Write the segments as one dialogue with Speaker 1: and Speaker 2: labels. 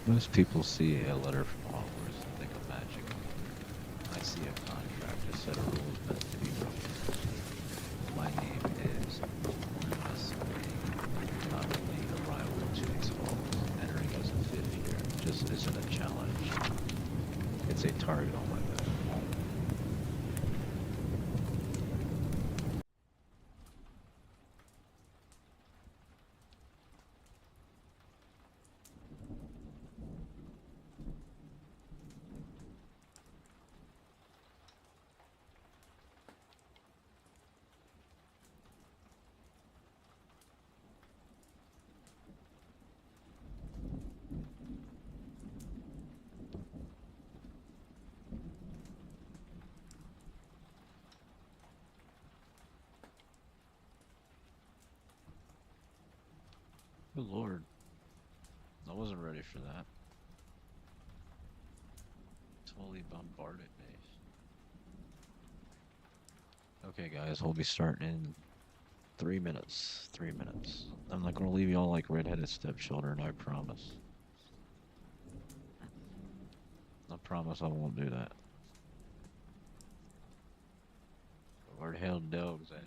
Speaker 1: Most people see a letter from Hogwarts and think of magic. I see a contract, a set of rules meant to be broken. My name is Corvus Vane. I'm a late arrival to these halls. Entering as a fifth year just isn't a challenge. It's a target on my back. Good lord, I wasn't ready for that. Totally bombarded base. Okay, guys, we'll be starting in 3 minutes. 3 minutes. I'm not gonna leave y'all like redheaded stepchildren, I promise. I promise I won't do that. Where the hell dogs at?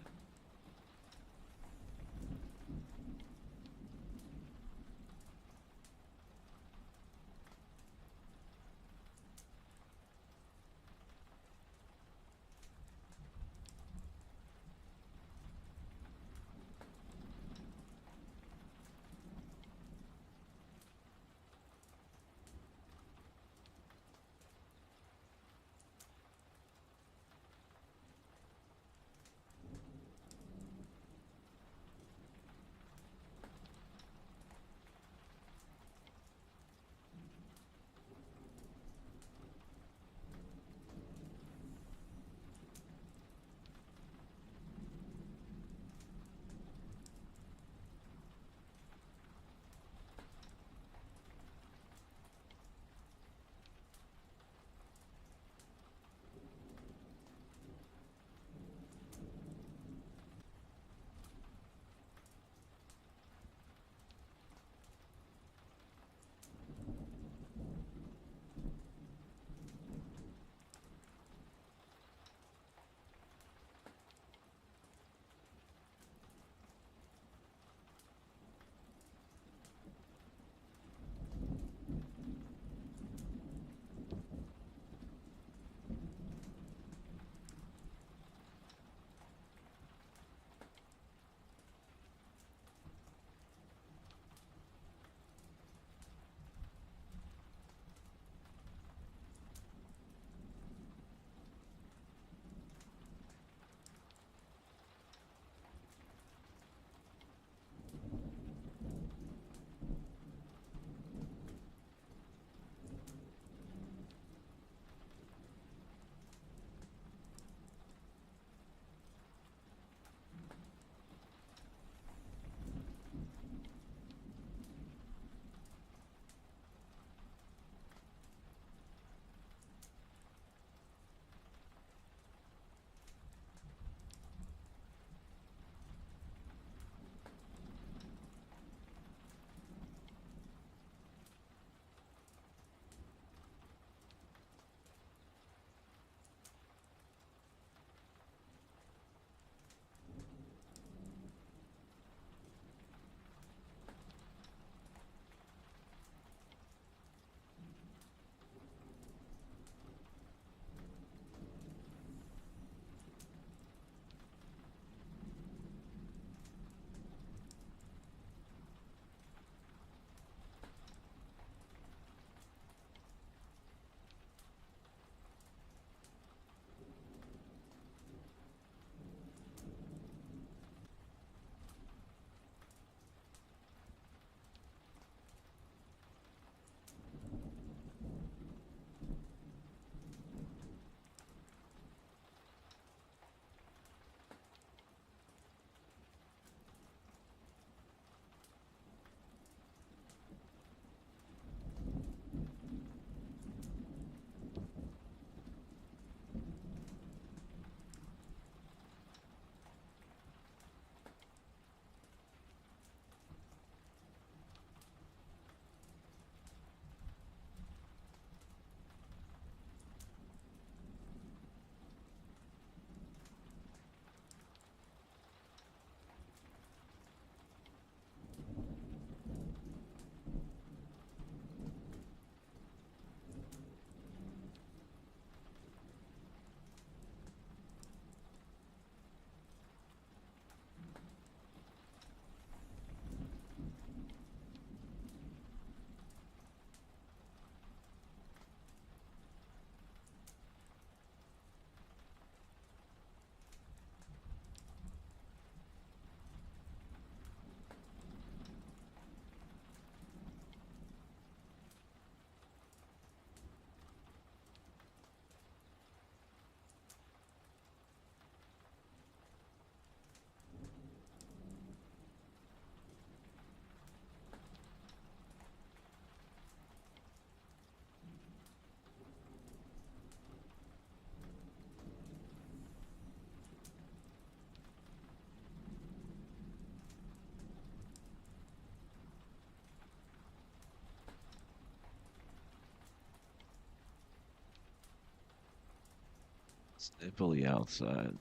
Speaker 1: Sniffly outside.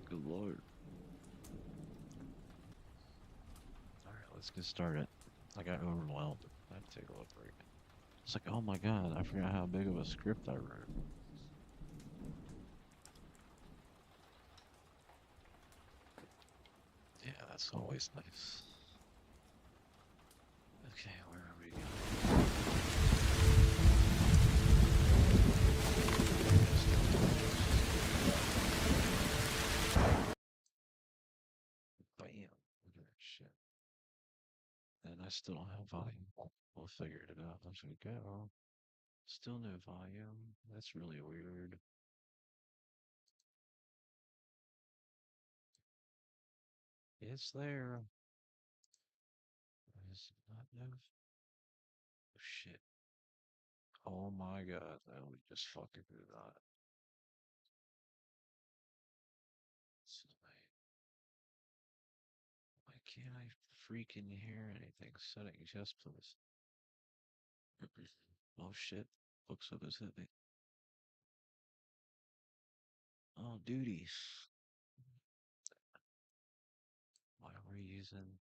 Speaker 1: Good lord. Alright, let's get started. I got overwhelmed. I had to take a little break. It's like, oh my god, I forgot how big of a script I wrote. Yeah, that's always nice. Okay, where are we going? Bam. Look at that shit. And I still don't have volume. We'll figure it out as we go. Still no volume. That's really weird. It's there. Is it not no? Oh, shit. Oh my god. No, we just fucking did that. So why can't I freaking hear anything? Settings, yes, please. Oh shit. Looks up has hit me. Oh, duties. Why are we using?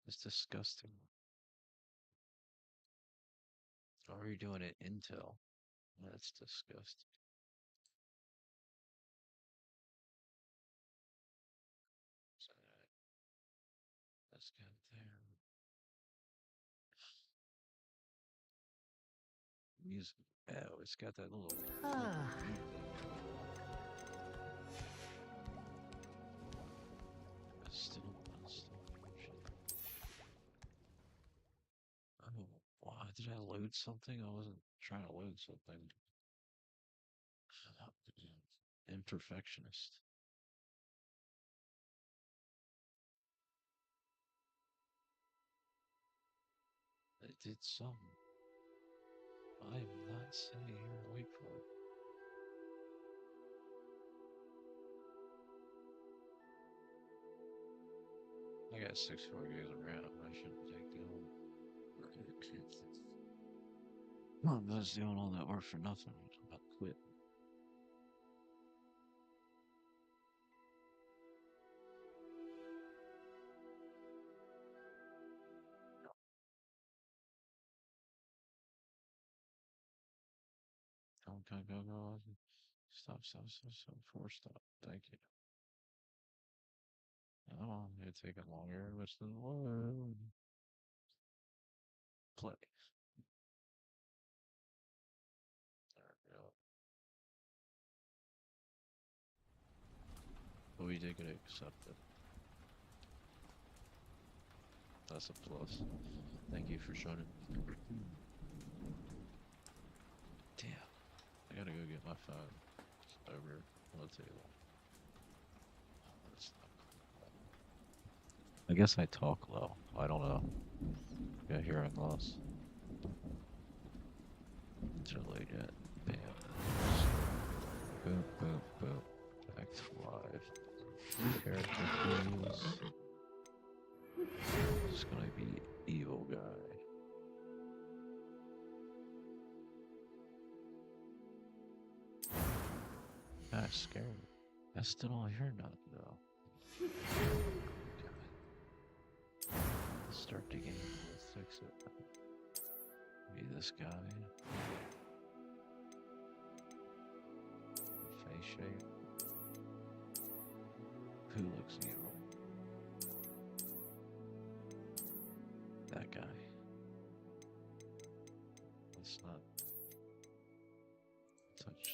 Speaker 1: It's disgusting. Why are you doing it Intel? That's disgusting. So that's got there. Music. Oh, it's got that little. Still, oh, why did I load something? I wasn't trying to load something. Imperfectionist. It did some. I am not sitting here and wait for it. I got 6 more gigs of RAM. I shouldn't take the old. I was doing all that work for nothing. I'm about to quit. Go. Stop. Force stop. Thank you. Oh, you're taking longer. What's the load? Play. There we go. But we did get accepted. That's a plus. Thank you for showing it. Damn. I gotta go get my phone. It's over on the table. I guess I talk low. I don't know. Got hearing loss. Too late yet. Bam. Boom. Act 5. Character clues. It's gonna be evil guy. That's scary. I still don't hear nothing though. Let's start the game. Let's fix it. Be this guy. Face shape. Who looks evil? That guy. Let's not touch.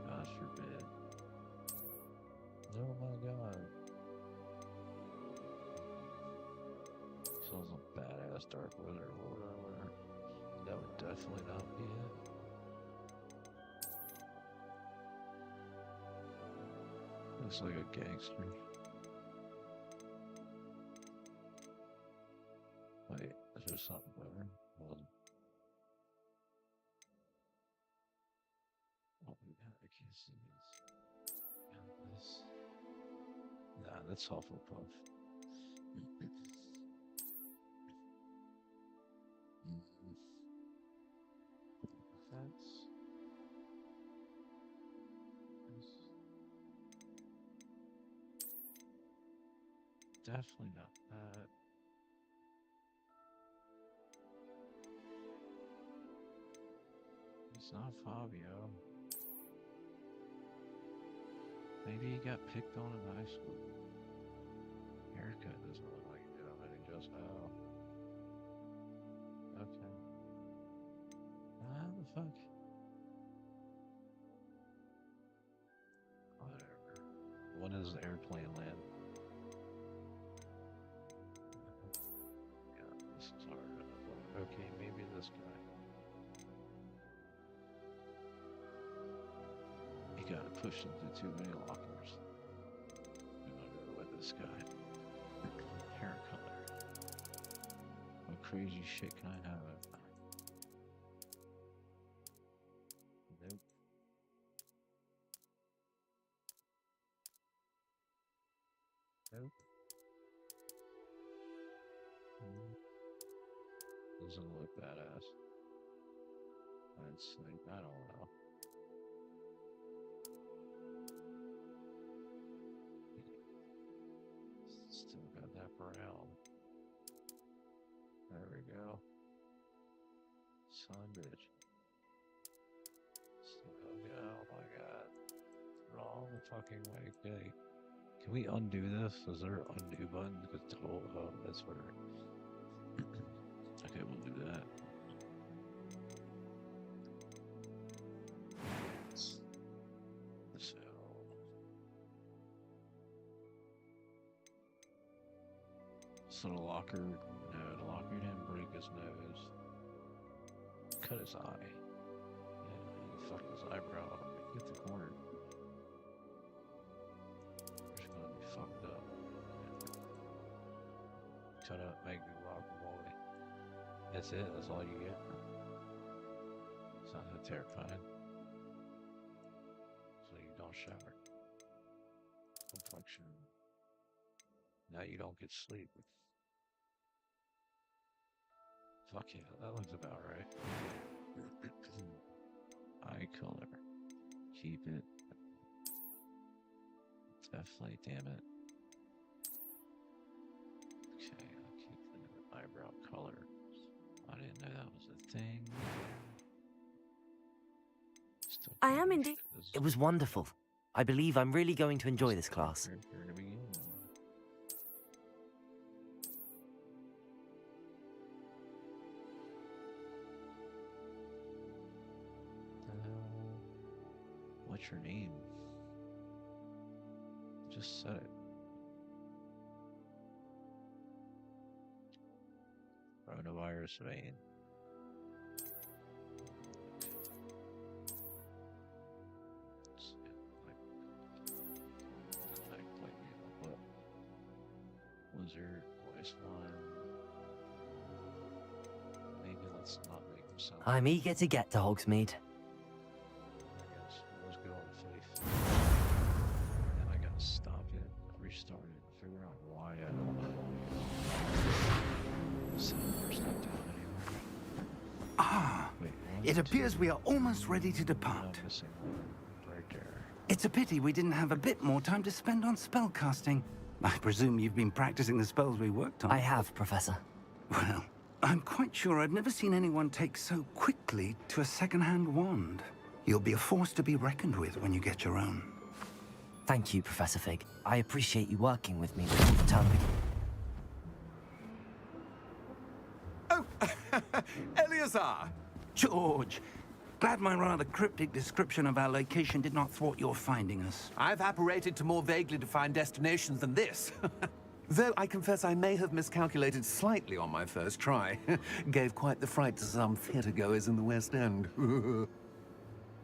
Speaker 1: God forbid. Oh my god. Sounds a badass dark wizard or whatever. That would definitely not be it. Looks like a gangster. Wait, is there something better? Hold on. Oh my god, I can't see this. Got this. Nah, that's Hufflepuff. That's definitely not that. It's not Fabio. Maybe he got picked on in high school. Haircut doesn't look like he did on any just oh. Okay. How the fuck? Whatever. When does the airplane land? Yeah, this is hard. Okay, maybe this guy. You gotta push into too many lockers. I'm gonna go with this guy. Hair color. What crazy shit can I have? Nope. Nope. Doesn't look badass. It's like, I don't know. Still got that brown. There we go. Son of a bitch. Still, oh my god. Wrong fucking way. Okay. Can we undo this? Is there an undo button? Because oh, that's where. Okay, we'll do that. So the locker, no, the locker didn't break his nose. Cut his eye. Yeah, he fucked his eyebrow up. Get the corner. It's gonna be fucked up. Cut up, make me rock boy. That's it, that's all you get. It's not that terrifying. So you don't shower. Complexion. Now you don't get sleep. Fuck yeah, that looks about right. Eye color. Keep it. Definitely, damn it. Okay, I'll keep the eyebrow color. I didn't know that was a thing. Still
Speaker 2: I am indeed. It was wonderful. I believe I'm really going to enjoy this class.
Speaker 1: What's your name? Just said it. Coronavirus Vane. Wizard, voice one. Maybe let's not make him sound.
Speaker 2: I'm eager to get to Hogsmeade.
Speaker 1: Then I gotta stop it, restart it, figure out why I don't know.
Speaker 3: Wait, it appears we are almost ready to depart.
Speaker 1: Right there.
Speaker 3: It's a pity we didn't have a bit more time to spend on spellcasting. I presume you've been practicing the spells we worked on.
Speaker 2: I have, Professor.
Speaker 3: Well, I'm quite sure I've never seen anyone take so quickly to a second-hand wand. You'll be a force to be reckoned with when you get your own.
Speaker 2: Thank you, Professor Fig. I appreciate you working with me before the term begins.
Speaker 4: Oh, Eleazar!
Speaker 3: George, glad my rather cryptic description of our location did not thwart your finding us.
Speaker 4: I've apparated to more vaguely defined destinations than this. Though I confess I may have miscalculated slightly on my first try. Gave quite the fright to some theatergoers in the West End.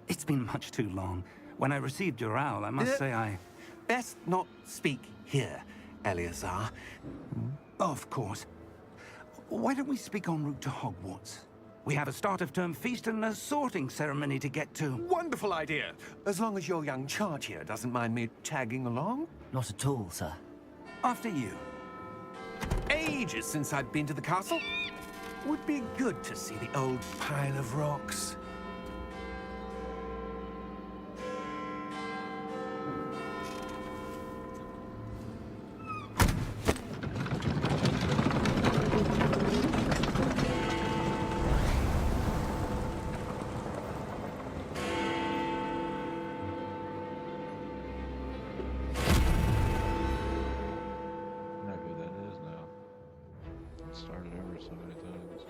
Speaker 3: It's been much too long. When I received your owl, I must say I...
Speaker 4: Best not speak here, Eleazar.
Speaker 3: Of course. Why don't we speak en route to Hogwarts? We have a start-of-term feast and a sorting ceremony to get to.
Speaker 4: Wonderful idea! As long as your young charge here doesn't mind me tagging along.
Speaker 2: Not at all, sir.
Speaker 3: After you.
Speaker 4: Ages since I've been to the castle. Would be good to see the old pile of rocks.
Speaker 1: started over so many times.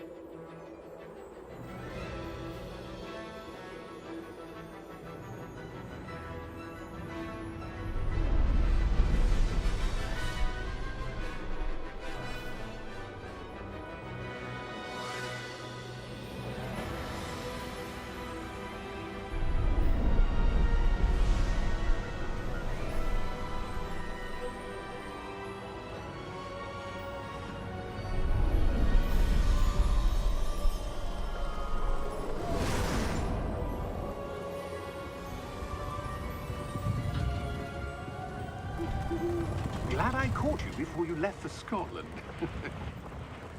Speaker 4: Glad I caught you before you left for Scotland.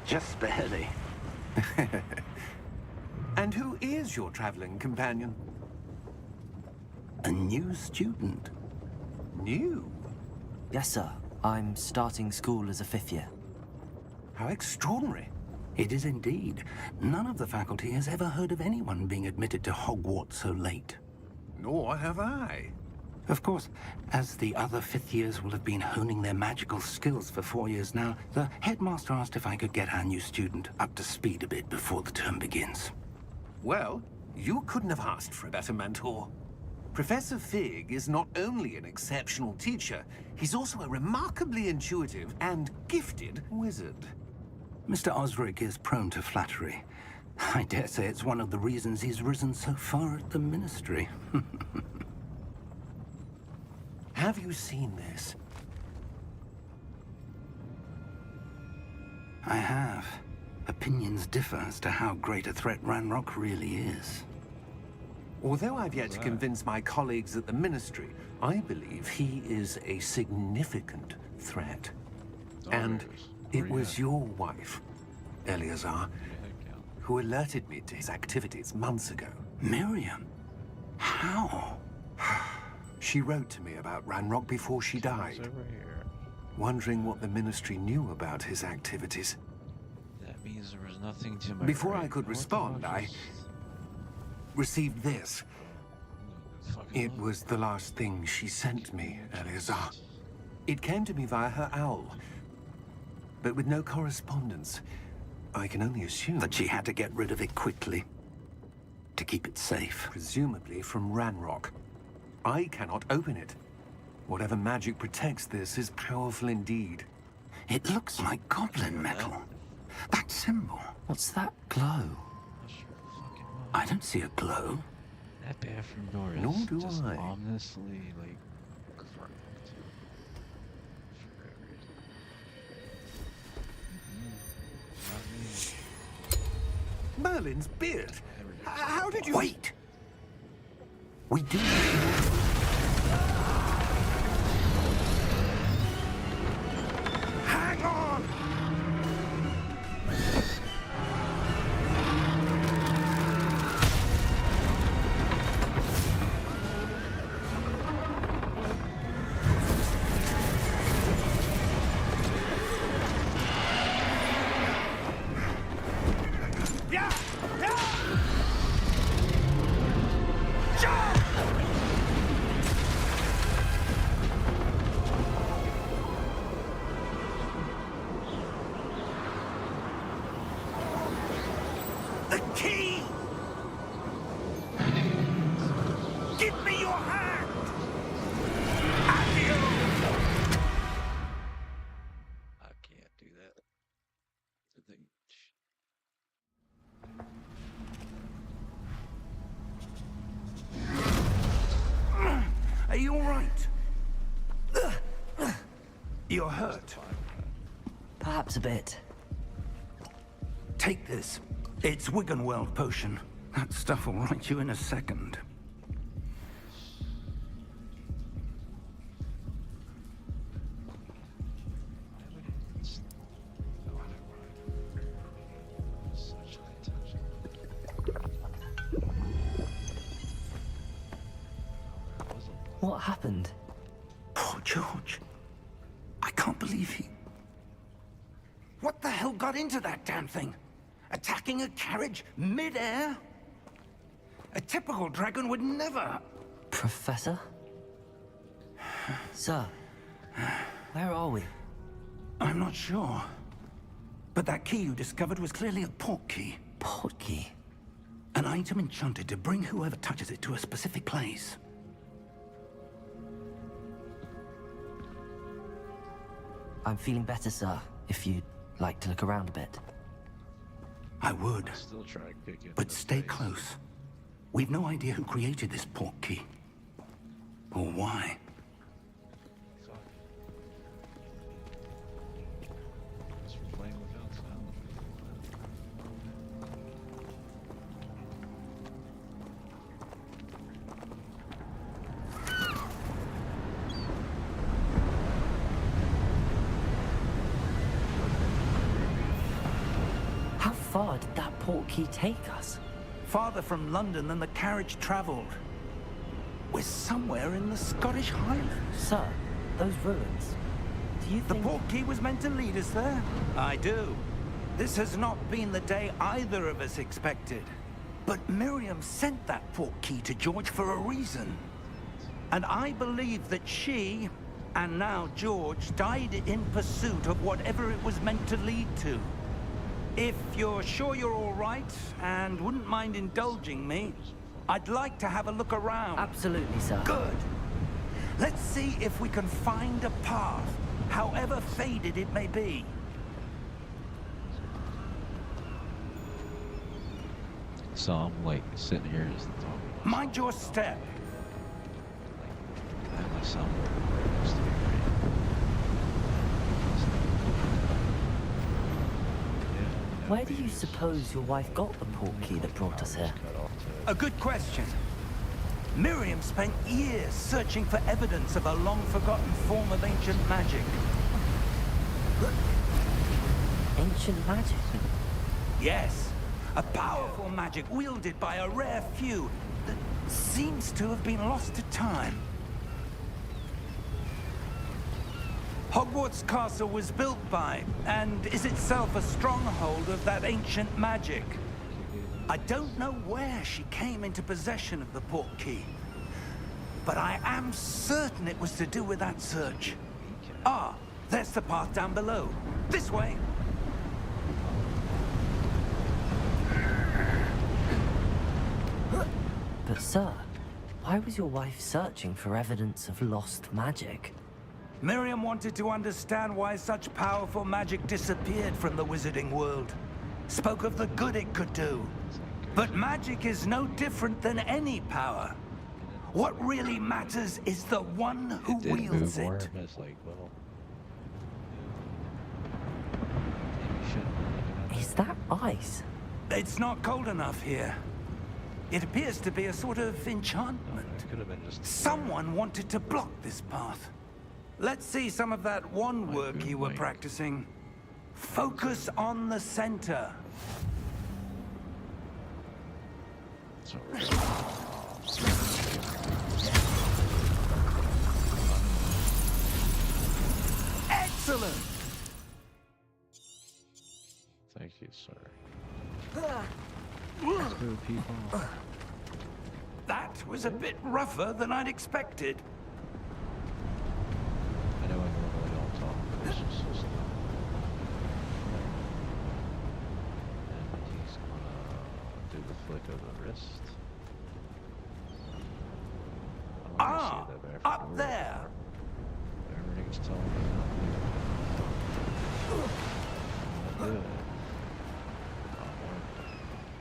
Speaker 3: Just barely.
Speaker 4: And who is your traveling companion?
Speaker 3: A new student.
Speaker 4: New?
Speaker 2: Yes, sir. I'm starting school as a 5th year.
Speaker 4: How extraordinary.
Speaker 3: It is indeed. None of the faculty has ever heard of anyone being admitted to Hogwarts so late.
Speaker 4: Nor have I.
Speaker 3: Of course, as the other 5th years will have been honing their magical skills for 4 years now, the headmaster asked if I could get our new student up to speed a bit before the term begins.
Speaker 4: Well, you couldn't have asked for a better mentor. Professor Fig is not only an exceptional teacher, he's also a remarkably intuitive and gifted wizard.
Speaker 3: Mr. Osric is prone to flattery. I dare say it's one of the reasons he's risen so far at the Ministry.
Speaker 4: Have you seen this?
Speaker 3: I have. Opinions differ as to how great a threat Ranrock really is.
Speaker 4: Although I've yet to convince my colleagues at the Ministry, I believe he is a significant threat. And it was your wife, Eleazar, who alerted me to his activities months ago.
Speaker 3: Miriam? How?
Speaker 4: She wrote to me about Ranrock before she died,
Speaker 1: Over here.
Speaker 4: wondering what the Ministry knew about his activities.
Speaker 1: That means there was nothing to my
Speaker 4: Before
Speaker 1: right.
Speaker 4: I could
Speaker 1: What the
Speaker 4: respond,
Speaker 1: fuck
Speaker 4: I
Speaker 1: is-
Speaker 4: received this.
Speaker 1: fucking
Speaker 4: It was the last thing she sent me, Eleazar. It came to me via her owl, but with no correspondence. I can only assume
Speaker 3: That she had to get rid of it quickly. To keep it safe.
Speaker 4: presumably from Ranrock. I cannot open it. Whatever magic protects this is powerful indeed.
Speaker 3: It looks like goblin metal. That symbol.
Speaker 2: What's that glow?
Speaker 1: Not sure fucking what.
Speaker 3: I don't see a glow.
Speaker 1: That bathroom door is
Speaker 4: Nor do
Speaker 1: just
Speaker 4: I.
Speaker 1: ominously, like, correct. For good reason. Not me.
Speaker 4: Merlin's beard. How did you...
Speaker 3: Wait! We do.
Speaker 4: Hang on! Yeah! Yeah! Jump! The key! Give me your hand! Adieu!
Speaker 1: I can't do that. The thing.
Speaker 3: Are you all right? You're hurt.
Speaker 2: Perhaps a bit.
Speaker 3: Take this. It's Wiggenweld potion. That stuff will right you in a second.
Speaker 1: Such high tension. There was a
Speaker 2: What happened?
Speaker 3: Poor George. I can't believe he... What the hell got into that damn thing? Attacking a carriage mid-air? A typical dragon would never...
Speaker 2: Professor? Sir, where are we?
Speaker 3: I'm not sure. But that key you discovered was clearly a portkey.
Speaker 2: Portkey?
Speaker 3: An item enchanted to bring whoever touches it to a specific place.
Speaker 2: I'm feeling better, sir, if you'd like to look around a bit.
Speaker 3: I would,
Speaker 1: Still try to kick you in
Speaker 3: but
Speaker 1: the
Speaker 3: stay
Speaker 1: face.
Speaker 3: close. We've no idea who created this portkey. Or why.
Speaker 1: Fuck. Just for playing without sound.
Speaker 2: How far did that portkey take us?
Speaker 3: Farther from London than the carriage traveled. We're somewhere in the Scottish Highlands.
Speaker 2: Sir, those ruins. Do you
Speaker 3: The
Speaker 2: think...
Speaker 3: portkey was meant to lead us there? I do. This has not been the day either of us expected. But Miriam sent that portkey to George for a reason. And I believe that she, and now George, died in pursuit of whatever it was meant to lead to. If you're sure you're all right, and wouldn't mind indulging me, I'd like to have a look around.
Speaker 2: Absolutely, sir.
Speaker 3: Good. Let's see if we can find a path, however faded it may be.
Speaker 1: So I'm like sitting here just talking.
Speaker 3: Mind your step.
Speaker 1: I have my soundboard next to me, right? Yeah,
Speaker 2: Where do you suppose your wife got the portkey that brought us here?
Speaker 3: A good question. Miriam spent years searching for evidence of a long-forgotten form of ancient magic.
Speaker 2: Ancient magic?
Speaker 3: Yes, a powerful magic wielded by a rare few that seems to have been lost to time. Hogwarts Castle was built by, and is itself a stronghold of that ancient magic. I don't know where she came into possession of the portkey, but I am certain it was to do with that search. Ah, there's the path down below. This way.
Speaker 2: But sir, why was your wife searching for evidence of lost magic?
Speaker 3: Miriam wanted to understand why such powerful magic disappeared from the wizarding world. Spoke of the good it could do. But magic is no different than any power. What really matters is the one who
Speaker 1: Did
Speaker 3: wields
Speaker 1: move more,
Speaker 3: it.
Speaker 1: but it's like, well, maybe you shouldn't be looking at
Speaker 2: Is that ice?
Speaker 3: It's not cold enough here. It appears to be a sort of
Speaker 1: that.
Speaker 3: enchantment.
Speaker 1: It could have been just
Speaker 3: Someone wanted to block this path. Let's see some of that wand work you were practicing. Focus on the center.
Speaker 1: So,
Speaker 3: Excellent!
Speaker 1: thank you, sir. Screw people.
Speaker 3: That was a bit rougher than I'd expected.
Speaker 1: I know I normally don't talk, but it's just so slow. And he's gonna do the flick of the wrist. I don't really see that back
Speaker 3: Up
Speaker 1: forward.
Speaker 3: there!
Speaker 1: Everything's telling me not to. I'm gonna do it.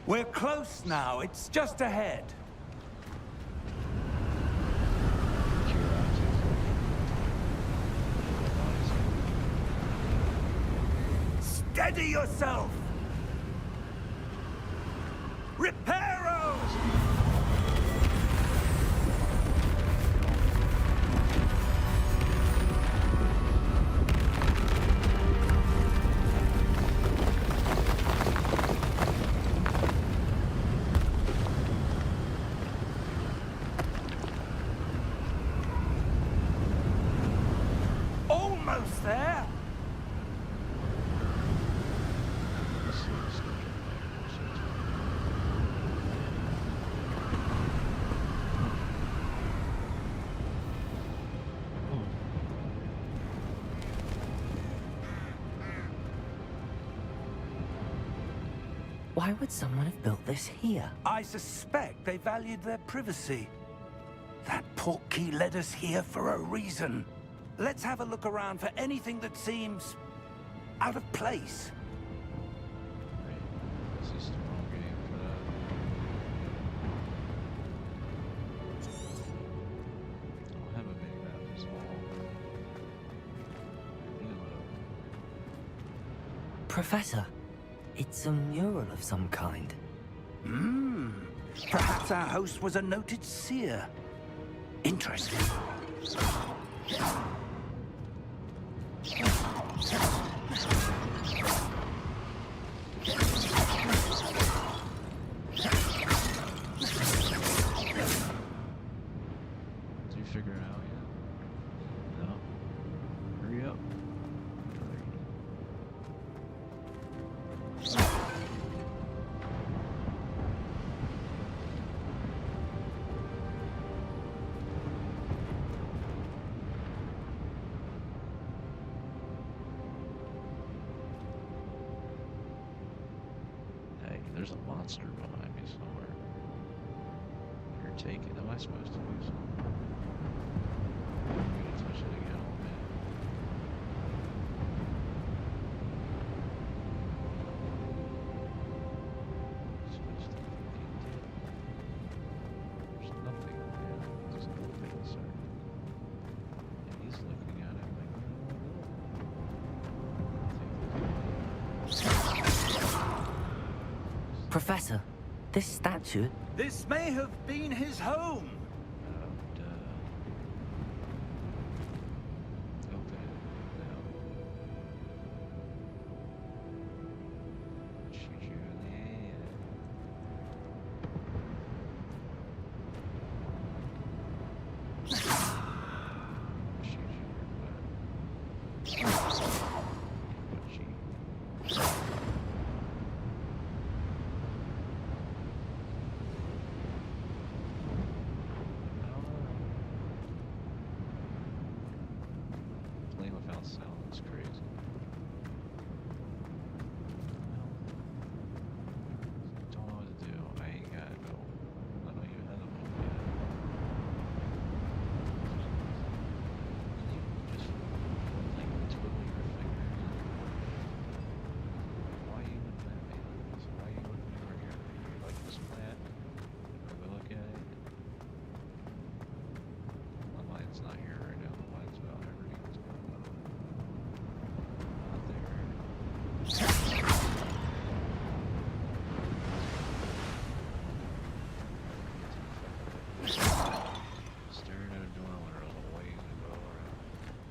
Speaker 3: We're close now. It's just ahead. Steady yourself! Reparo! Almost there!
Speaker 2: Why would someone have built this here?
Speaker 3: I suspect they valued their privacy. That portkey led us here for a reason. Let's have a look around for anything that seems out of place.
Speaker 1: Right. This is the wrong game for that. I'll have a big map as well.
Speaker 2: Professor, it's a mural of some kind.
Speaker 3: Perhaps our host was a noted seer. Interesting.
Speaker 1: Did you figure it out yet? No? Hurry up. Hey, there's a monster behind me somewhere. You're taking. Am I supposed to do something? I'm gonna touch it again, old man. Supposed to fucking do. There's nothing there. There's nothing, sir. And he's looking at it like,
Speaker 2: Professor, this statue...
Speaker 3: This may have been his home.
Speaker 1: Open it now. Shoot you in the head. Shoot you in the butt. Butt cheek. Playing without sound is crazy. Don't know what to do. I ain't got no. I don't even have a move yet. Just like twiddle your fingers. Why you looking at me like this? Why you looking over here? You like this plant? Have a look at it. My mind's not here right now. My mind's about everything that's going on. Not there. Staring at a door when there's a way to go around.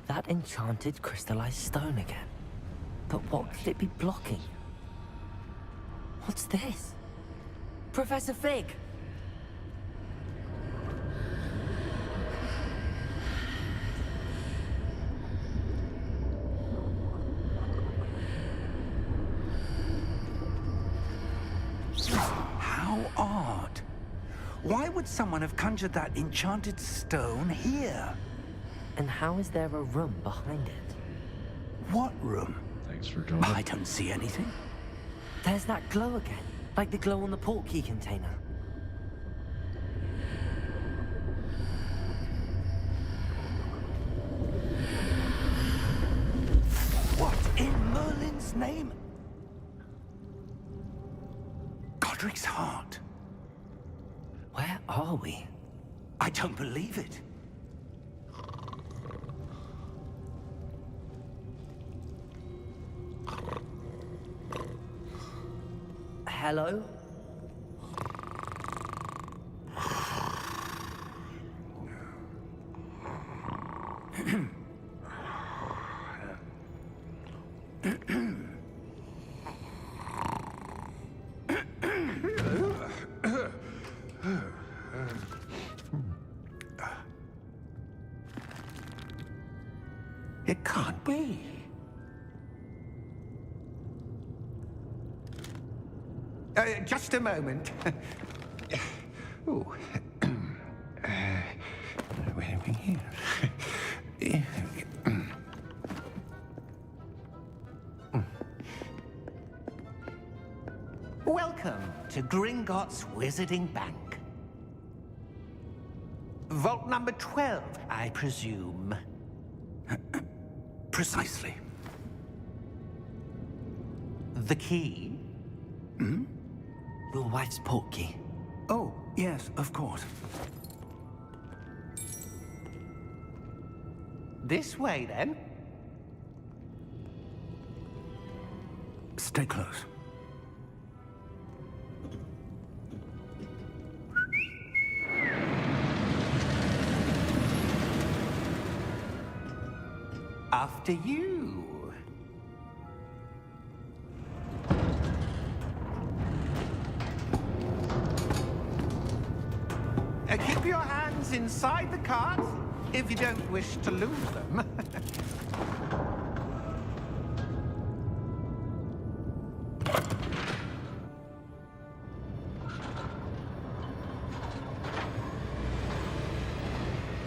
Speaker 2: That enchanted crystallized stone again. But what could it be blocking? What's this? Professor Fig!
Speaker 3: How odd. Why would someone have conjured that enchanted stone here?
Speaker 2: And how is there a room behind it?
Speaker 3: What room?
Speaker 1: Thanks for joining.
Speaker 3: I don't see anything.
Speaker 2: There's that glow again, like the glow on the portkey container.
Speaker 3: What in Merlin's name? Godric's heart.
Speaker 2: Where are we?
Speaker 3: I don't believe it.
Speaker 2: Hello?
Speaker 3: It can't be. Just a moment. Oh. Wait a minute. Welcome.
Speaker 4: to Gringotts Wizarding Bank. Vault number 12, I presume.
Speaker 3: Precisely.
Speaker 4: The key?
Speaker 2: Your wife's portkey.
Speaker 3: Oh, yes, of course.
Speaker 4: This way, then.
Speaker 3: Stay close.
Speaker 4: After you. Keep your hands inside the cart if you don't wish to lose them.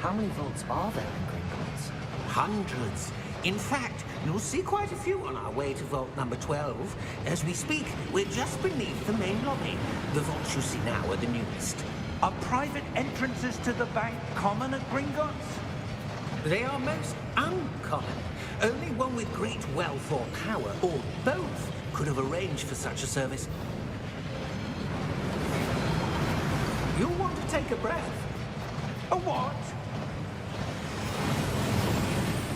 Speaker 2: How many vaults are there in Gringotts?
Speaker 4: Hundreds. In fact, you'll see quite a few on our way to vault number 12. As we speak, we're just beneath the main lobby. The vaults you see now are the newest.
Speaker 3: Are private entrances to the bank common at Gringotts?
Speaker 4: They are most uncommon. Only one with great wealth or power, or both, could have arranged for such a service. You'll want to take a breath.
Speaker 3: A what?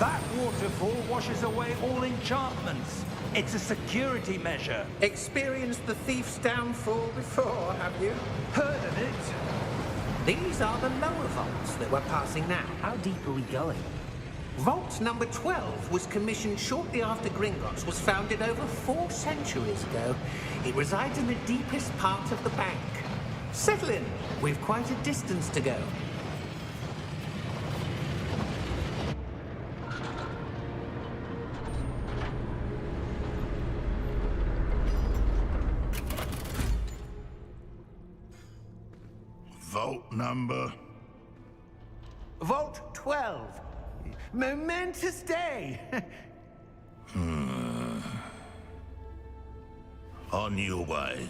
Speaker 3: That waterfall washes away all enchantments. It's a security measure.
Speaker 4: Experienced the thief's downfall before, have you?
Speaker 3: Heard of it?
Speaker 4: These are the lower vaults that we're passing now.
Speaker 2: How deep are we going?
Speaker 4: Vault number 12 was commissioned shortly after Gringotts was founded over 4 centuries ago. It resides in the deepest part of the bank. Settle in. We've quite a distance to go.
Speaker 5: Vault number?
Speaker 4: Vault 12. Momentous day.
Speaker 5: On your way.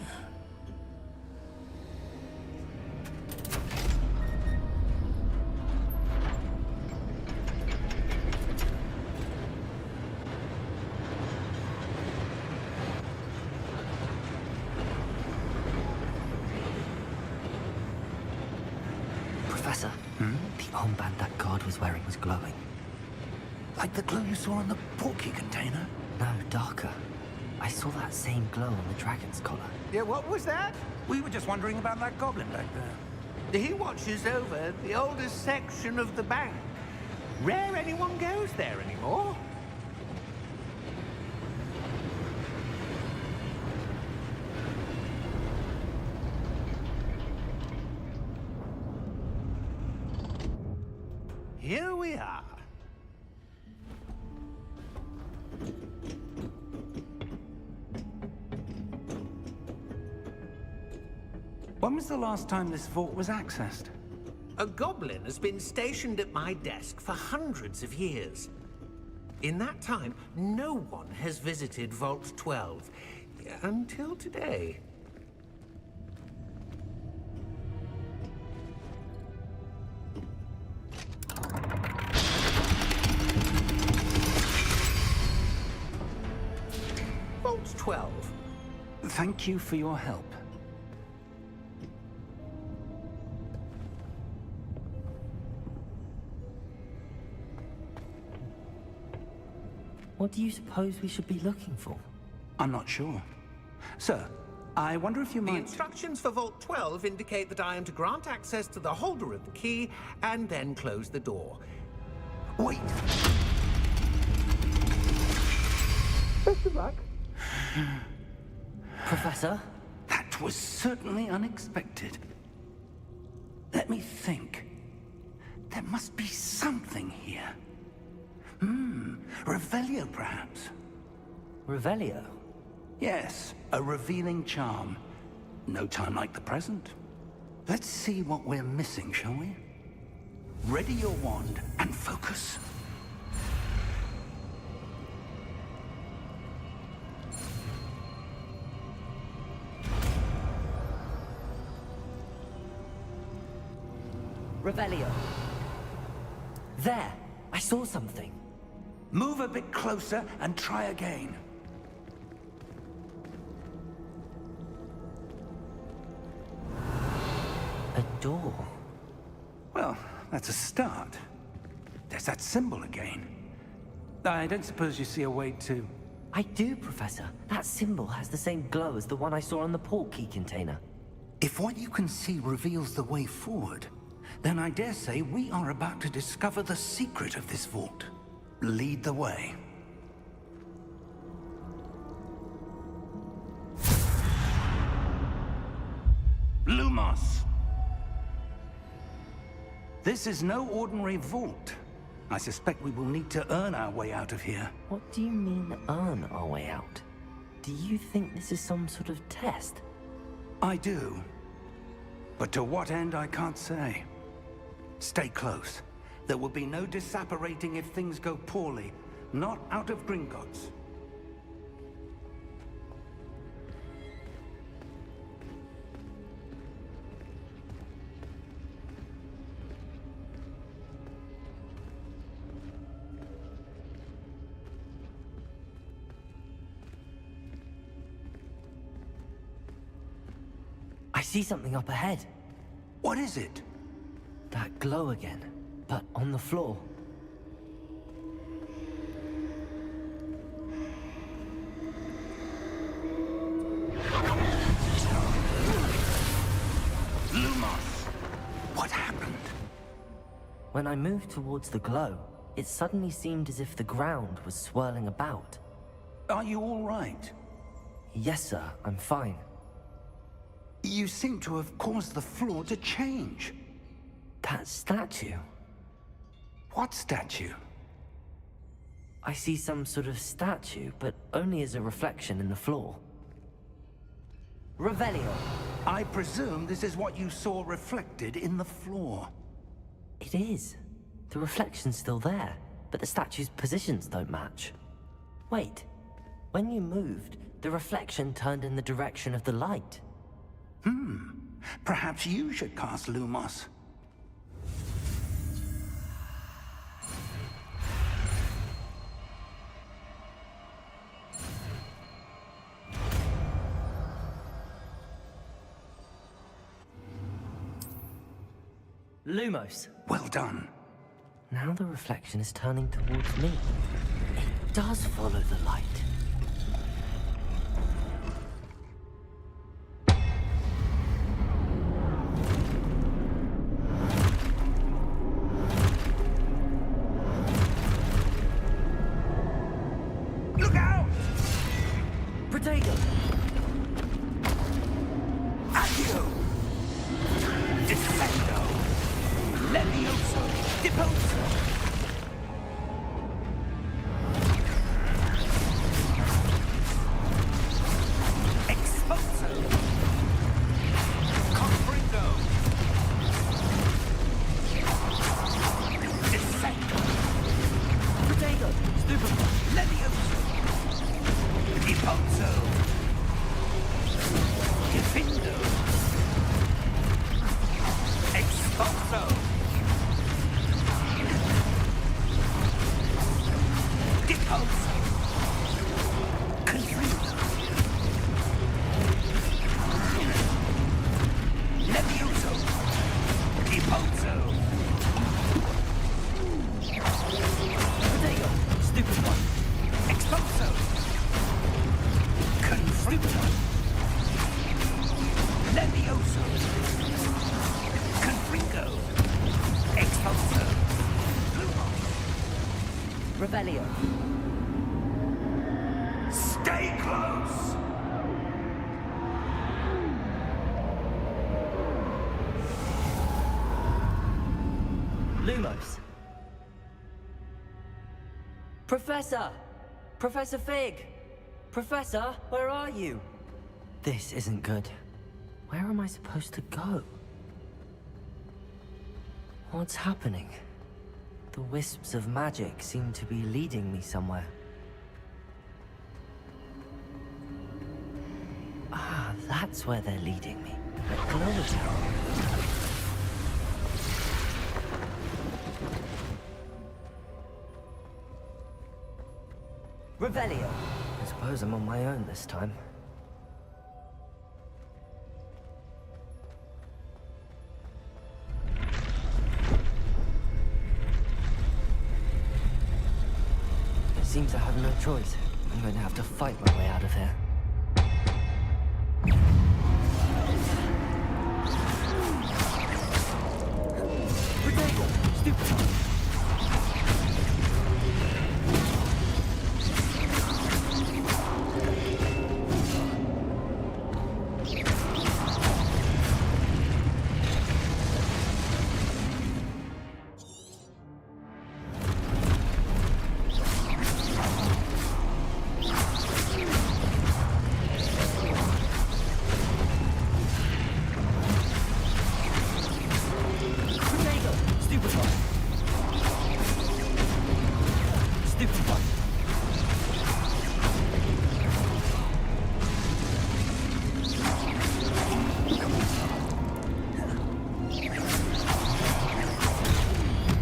Speaker 2: Professor, the armband that guard was wearing was glowing.
Speaker 3: Like the glow you saw on the portkey container?
Speaker 2: No, darker. I saw that same glow on the dragon's collar.
Speaker 4: Yeah, what was that?
Speaker 3: We were just wondering about that goblin back there.
Speaker 4: He watches over the oldest section of the bank. Rare anyone goes there anymore. Here we are.
Speaker 3: When was the last time this vault was accessed?
Speaker 4: A goblin has been stationed at my desk for hundreds of years. In that time, no one has visited Vault 12 until today. Vault 12.
Speaker 3: Thank you for your help.
Speaker 2: What do you suppose we should be looking for?
Speaker 3: I'm not sure. Sir, I wonder if you
Speaker 4: The
Speaker 3: might...
Speaker 4: instructions for Vault 12 indicate that I am to grant access to the holder of the key and then close the door.
Speaker 3: Wait!
Speaker 4: Best of luck.
Speaker 2: Professor?
Speaker 3: That was certainly unexpected. Let me think. There must be something here. Revelio, perhaps?
Speaker 2: Revelio?
Speaker 3: Yes, a revealing charm. No time like the present. Let's see what we're missing, shall we? Ready your wand and focus.
Speaker 2: Revelio. There! I saw something.
Speaker 3: Move a bit closer and try again.
Speaker 2: A door.
Speaker 3: Well, that's a start. There's that symbol again. I don't suppose you see a way to...
Speaker 2: I do, Professor. That symbol has the same glow as the one I saw on the port key container.
Speaker 3: If what you can see reveals the way forward, then I dare say we are about to discover the secret of this vault. Lead the way. Lumos! This is no ordinary vault. I suspect we will need to earn our way out of here.
Speaker 2: What do you mean, earn our way out? Do you think this is some sort of test?
Speaker 3: I do. But to what end, I can't say. Stay close. There will be no disapparating if things go poorly. Not out of Gringotts.
Speaker 2: I see something up ahead.
Speaker 3: What is it?
Speaker 2: That glow again, but on the floor.
Speaker 3: Lumos! What happened?
Speaker 2: When I moved towards the glow, it suddenly seemed as if the ground was swirling about.
Speaker 3: Are you all right?
Speaker 2: Yes, sir, I'm fine.
Speaker 3: You seem to have caused the floor to change.
Speaker 2: That statue.
Speaker 3: What statue?
Speaker 2: I see some sort of statue, but only as a reflection in the floor. Revelio.
Speaker 3: I presume this is what you saw reflected in the floor.
Speaker 2: It is. The reflection's still there, but the statue's positions don't match. Wait. When you moved, the reflection turned in the direction of the light.
Speaker 3: Perhaps you should cast Lumos.
Speaker 2: Lumos.
Speaker 3: Well done.
Speaker 2: Now the reflection is turning towards me. It does follow the light.
Speaker 3: Look out!
Speaker 2: Protego!
Speaker 3: Accio! Defendo! Levioso! Deposo! Exposo! Confringo! Defendo!
Speaker 2: Protego! Stupefy!
Speaker 3: Levioso! Deposo! Defendo! Exposo! Deposo! Confringo! Levioso! Deposo!
Speaker 2: Protego! Stupefy!
Speaker 3: Exposo! Confringo! Levioso! Confringo! Exposo!
Speaker 2: Revelio.
Speaker 3: Stay close!
Speaker 2: Lumos. Professor! Professor Fig! Professor, where are you? This isn't good. Where am I supposed to go? What's happening? The wisps of magic seem to be leading me somewhere. Ah, that's where they're leading me. The glow tower. Revelio. I suppose I'm on my own this time. It seems I have no choice. I'm going to have to fight my way out of here.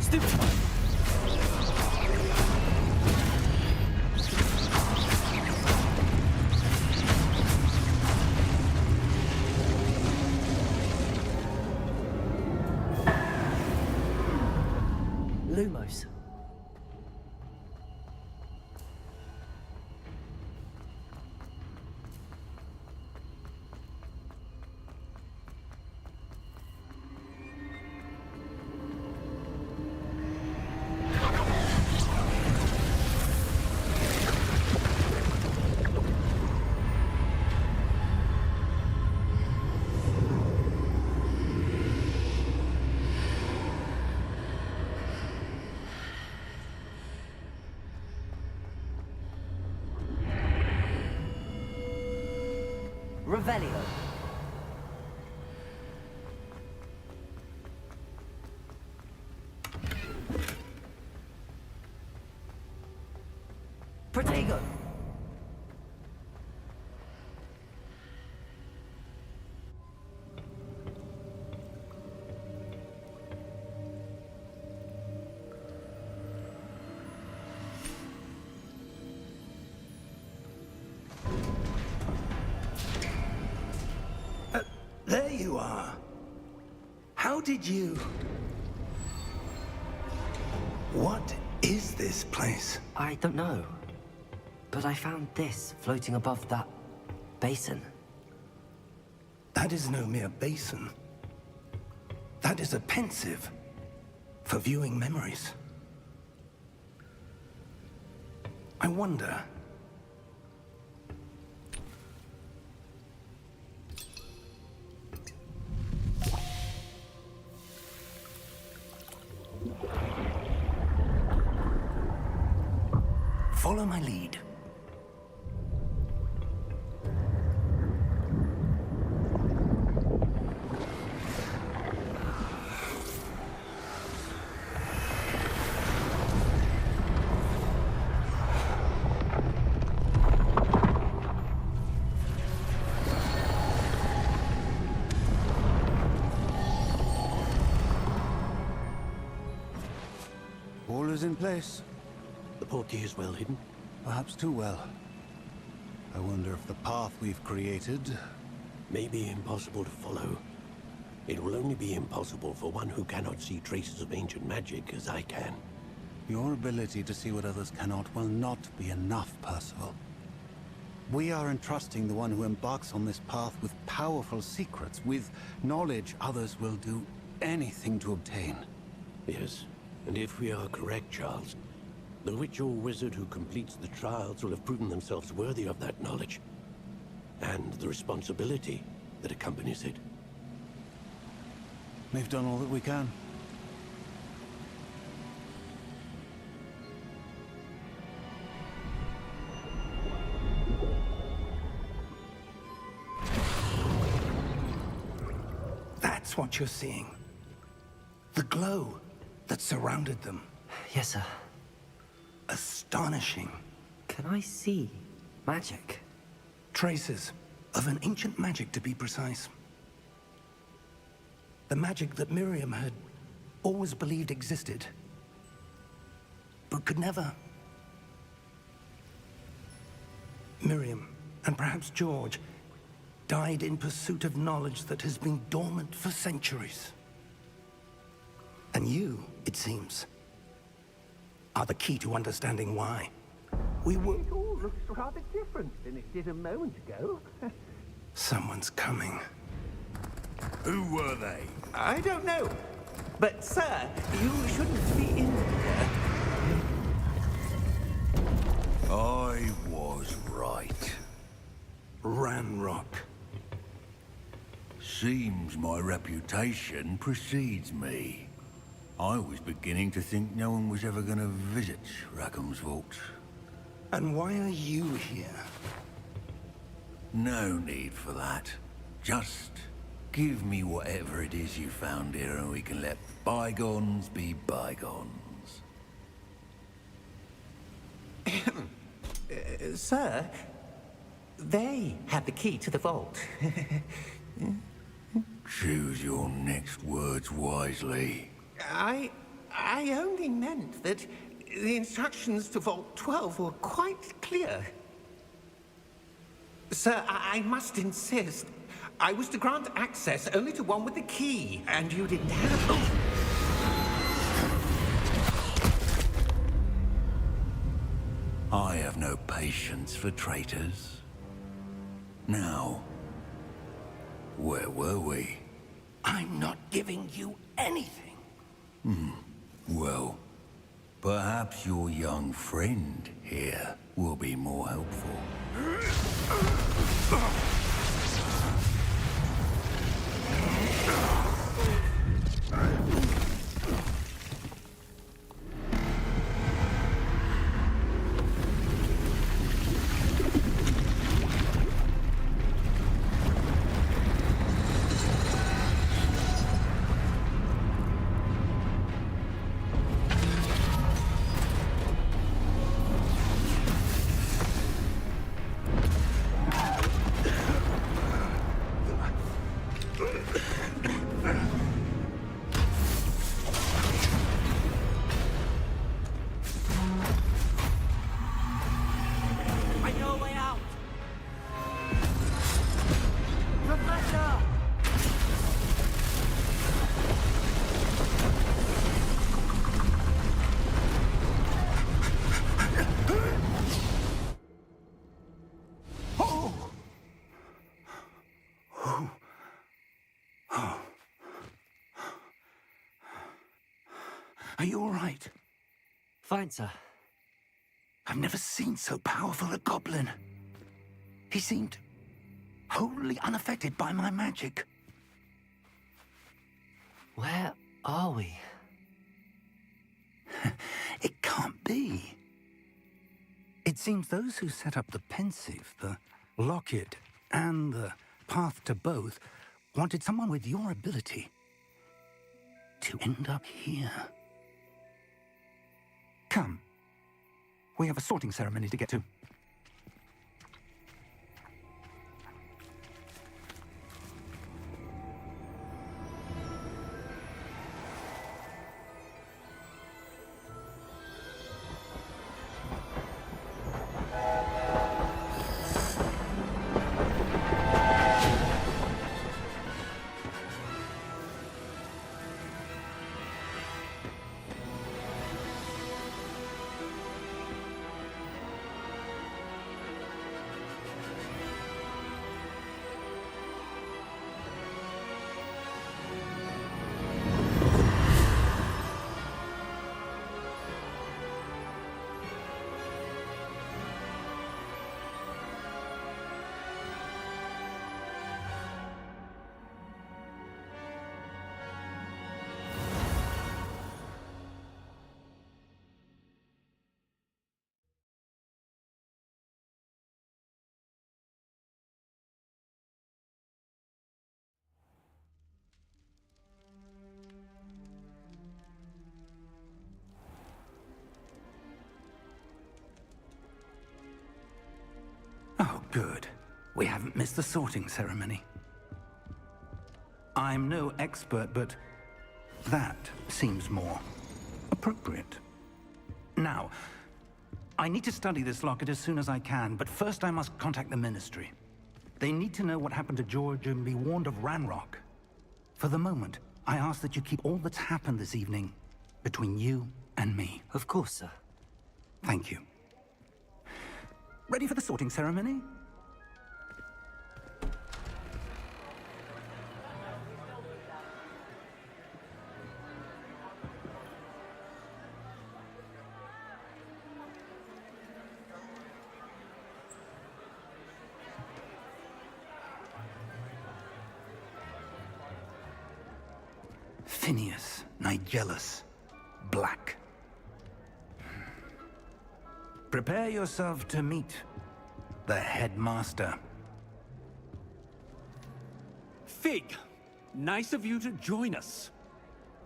Speaker 2: Stupid. Lumos. Revelio. Protego.
Speaker 3: There you are. How did you... What is this place?
Speaker 2: I don't know. But I found this floating above that basin.
Speaker 3: That is no mere basin. That is a pensive for viewing memories. I wonder... Follow my lead.
Speaker 6: All is in place.
Speaker 7: The portkey is well hidden.
Speaker 6: Perhaps too well. I wonder if the path we've created...
Speaker 7: May be impossible to follow. It will only be impossible for one who cannot see traces of ancient magic as I can.
Speaker 6: Your ability to see what others cannot will not be enough, Percival. We are entrusting the one who embarks on this path with powerful secrets, with knowledge others will do anything to obtain.
Speaker 7: Yes, and if we are correct, Charles, the witch or wizard who completes the trials will have proven themselves worthy of that knowledge, and the responsibility that accompanies it.
Speaker 6: We've done all that we can.
Speaker 3: That's what you're seeing. The glow that surrounded them.
Speaker 2: Yes, sir.
Speaker 3: Astonishing.
Speaker 2: Can I see magic?
Speaker 3: Traces of an ancient magic, to be precise. The magic that Miriam had always believed existed, but could never Miriam, and perhaps George, died in pursuit of knowledge that has been dormant for centuries. And you, it seems, are the key to understanding why. We were...
Speaker 8: It all looks rather different than it did a moment ago.
Speaker 3: Someone's coming.
Speaker 5: Who were they?
Speaker 8: I don't know. But, sir, you shouldn't be in here.
Speaker 5: I was right.
Speaker 3: Ranrock.
Speaker 5: Seems my reputation precedes me. I was beginning to think no one was ever gonna visit Rackham's vault.
Speaker 3: And why are you here?
Speaker 5: No need for that. Just give me whatever it is you found here and we can let bygones be bygones.
Speaker 8: Sir, they have the key to the vault.
Speaker 5: Choose your next words wisely.
Speaker 8: I only meant that the instructions to Vault 12 were quite clear. Sir, I must insist. I was to grant access only to one with the key, and you didn't have... Oh.
Speaker 5: I have no patience for traitors. Now, where were we?
Speaker 3: I'm not giving you anything.
Speaker 5: Well, perhaps your young friend here will be more helpful.
Speaker 2: I know a way out! Professor!
Speaker 3: Are you all right?
Speaker 2: Fine, sir.
Speaker 3: I've never seen so powerful a goblin. He seemed wholly unaffected by my magic.
Speaker 2: Where are we?
Speaker 3: It can't be. It seems those who set up the pensive, the locket, and the path to both wanted someone with your ability to end up here. Come. We have a sorting ceremony to get to. Oh, good. We haven't missed the sorting ceremony. I'm no expert, but that seems more appropriate. Now, I need to study this locket as soon as I can, but first I must contact the Ministry. They need to know what happened to George and be warned of Ranrock. For the moment, I ask that you keep all that's happened this evening between you and me.
Speaker 2: Of course, sir.
Speaker 3: Thank you. Ready for the sorting ceremony? Phineas, Nigellus, Black. Prepare yourself to meet the headmaster.
Speaker 9: Fig, nice of you to join us.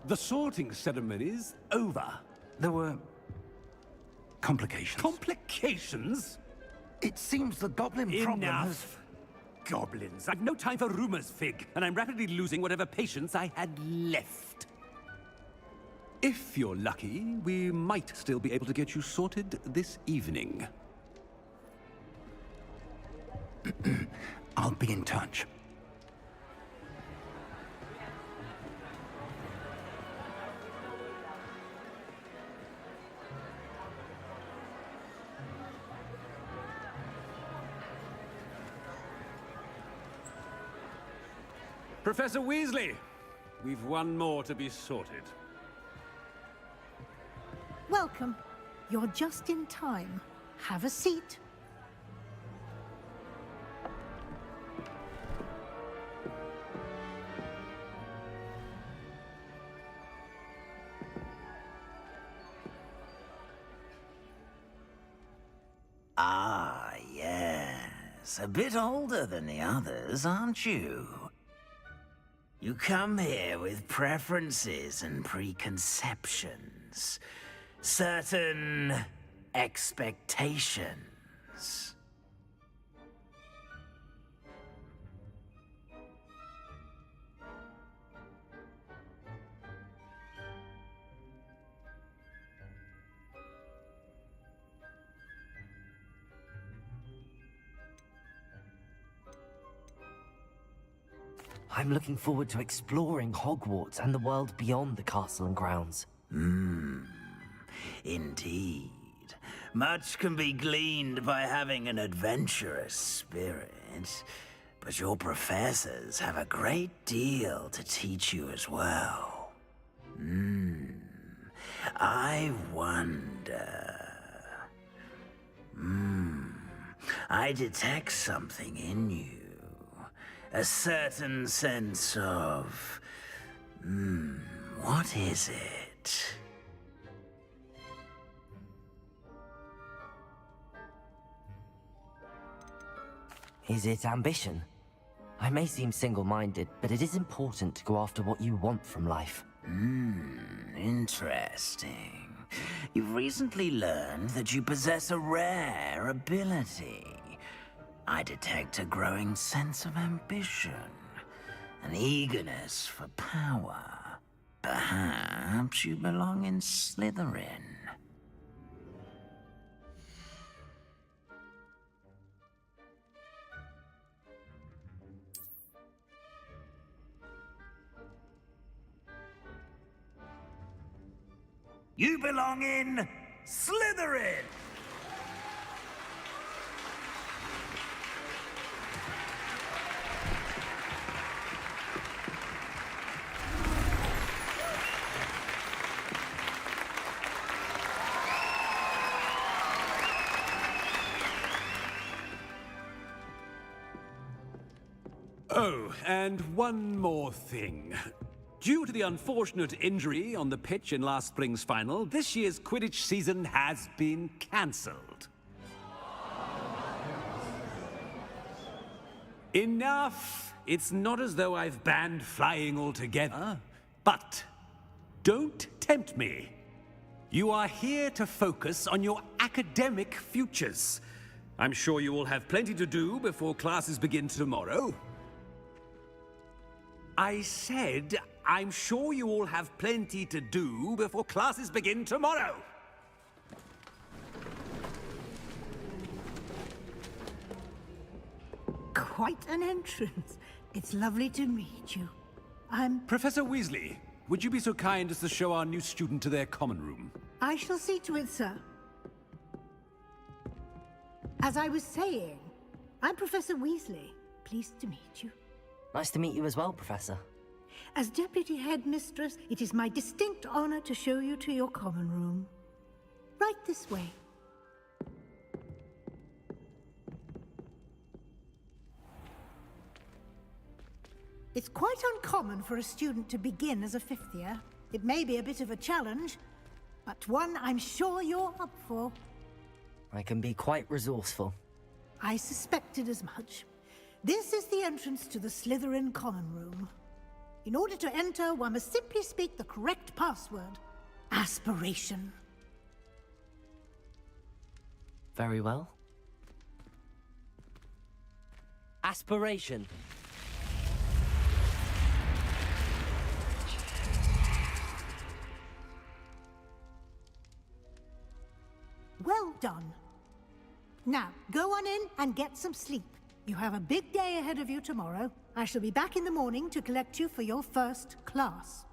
Speaker 9: The sorting ceremony's over.
Speaker 3: There were complications.
Speaker 9: Complications?
Speaker 3: It seems the goblin problem has...
Speaker 9: Enough. Goblins. I've no time for rumors, Fig, and I'm rapidly losing whatever patience I had left. If you're lucky, we might still be able to get you sorted this evening.
Speaker 3: I'll be in touch.
Speaker 9: Professor Weasley, we've one more to be sorted.
Speaker 10: Welcome. You're just in time. Have a seat.
Speaker 11: Ah, yes. A bit older than the others, aren't you? You come here with preferences and preconceptions. Certain expectations.
Speaker 2: I'm looking forward to exploring Hogwarts and the world beyond the castle and grounds.
Speaker 11: Indeed. Much can be gleaned by having an adventurous spirit, but your professors have a great deal to teach you as well. I wonder... I detect something in you. A certain sense of... what is it?
Speaker 2: Is it ambition? I may seem single-minded, but it is important to go after what you want from life.
Speaker 11: Interesting. You've recently learned that you possess a rare ability. I detect a growing sense of ambition, an eagerness for power. Perhaps you belong in Slytherin. You belong in Slytherin!
Speaker 9: Oh, and one more thing. Due to the unfortunate injury on the pitch in last spring's final, this year's Quidditch season has been cancelled. Enough! It's not as though I've banned flying altogether. But don't tempt me. You are here to focus on your academic futures. I'm sure you will have plenty to do before classes begin tomorrow. I said, I'm sure you all have plenty to do before classes begin tomorrow.
Speaker 10: quite an entrance. It's lovely to meet you.
Speaker 9: Professor Weasley, would you be so kind as to show our new student to their common room?
Speaker 10: I shall see to it, sir. As I was saying, I'm Professor Weasley. Pleased to meet you.
Speaker 2: Nice to meet you as well, Professor.
Speaker 10: As Deputy Headmistress, it is my distinct honor to show you to your common room. Right this way. It's quite uncommon for a student to begin as a fifth year. It may be a bit of a challenge, but one I'm sure you're up for.
Speaker 2: I can be quite resourceful.
Speaker 10: I suspected as much. This is the entrance to the Slytherin common room. In order to enter, one must simply speak the correct password. Aspiration.
Speaker 2: Very well. Aspiration.
Speaker 10: Well done. Now, go on in and get some sleep. You have a big day ahead of you tomorrow. I shall be back in the morning to collect you for your first class.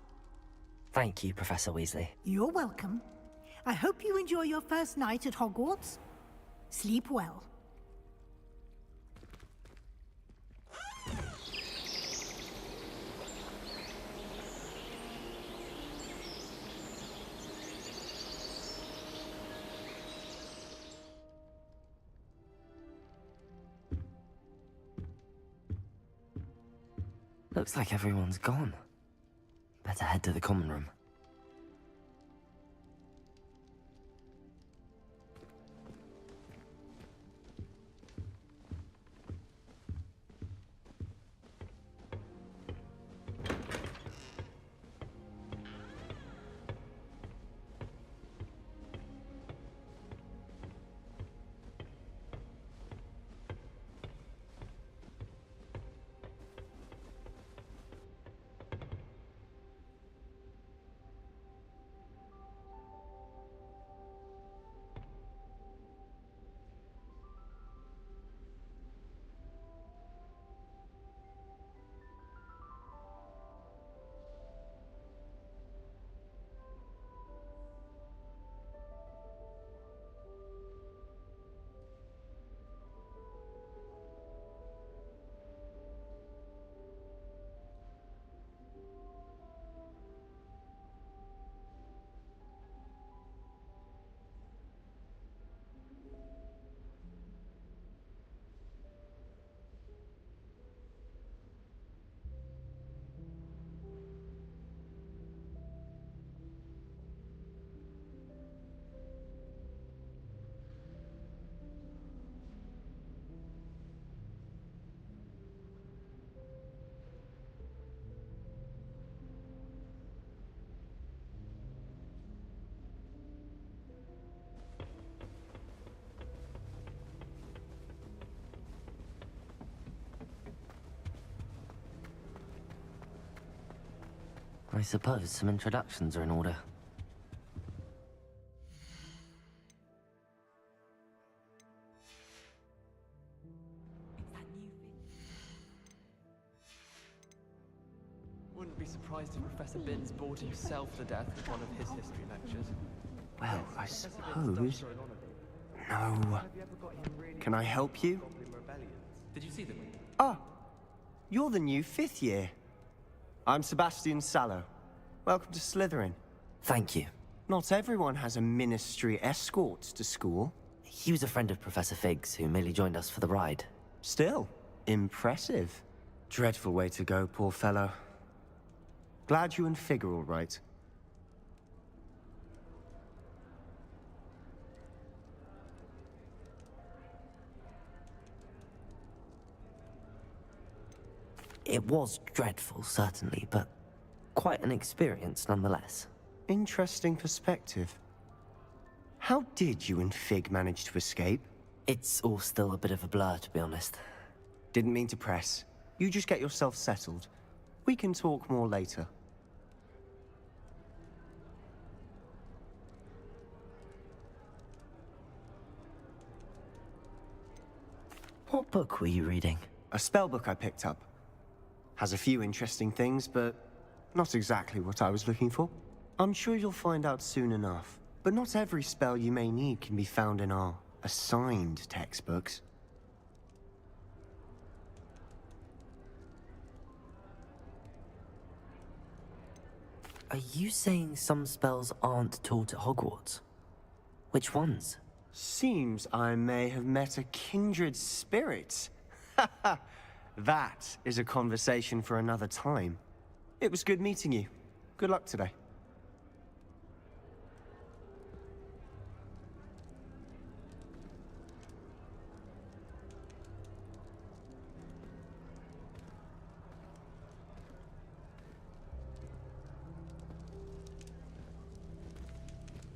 Speaker 2: Thank you, Professor Weasley.
Speaker 10: You're welcome. I hope you enjoy your first night at Hogwarts. Sleep well.
Speaker 2: Looks like everyone's gone. Better head to the common room. I suppose some introductions are in order.
Speaker 12: Wouldn't be surprised if Professor Binns bored himself to death with one of his history lectures.
Speaker 13: Well, I suppose... No. Can I help you?
Speaker 12: Did you see them?
Speaker 13: Ah! You're the new fifth year. I'm Sebastian Sallow. Welcome to Slytherin.
Speaker 2: Thank you.
Speaker 13: Not everyone has a ministry escort to school.
Speaker 2: He was a friend of Professor Fig's, who merely joined us for the ride.
Speaker 13: Still, impressive. Dreadful way to go, poor fellow. Glad you and Fig are all right.
Speaker 2: It was dreadful, certainly, but quite an experience nonetheless.
Speaker 13: Interesting perspective. How did you and Fig manage to escape?
Speaker 2: It's all still a bit of a blur, to be honest.
Speaker 13: Didn't mean to press. You just get yourself settled. We can talk more later.
Speaker 2: What book were you reading?
Speaker 13: a spellbook I picked up. Has a few interesting things, but not exactly what I was looking for. I'm sure you'll find out soon enough. But not every spell you may need can be found in our assigned textbooks.
Speaker 2: Are you saying some spells aren't taught at Hogwarts? Which ones?
Speaker 13: Seems I may have met a kindred spirit. That is a conversation for another time. It was good meeting you. Good luck today.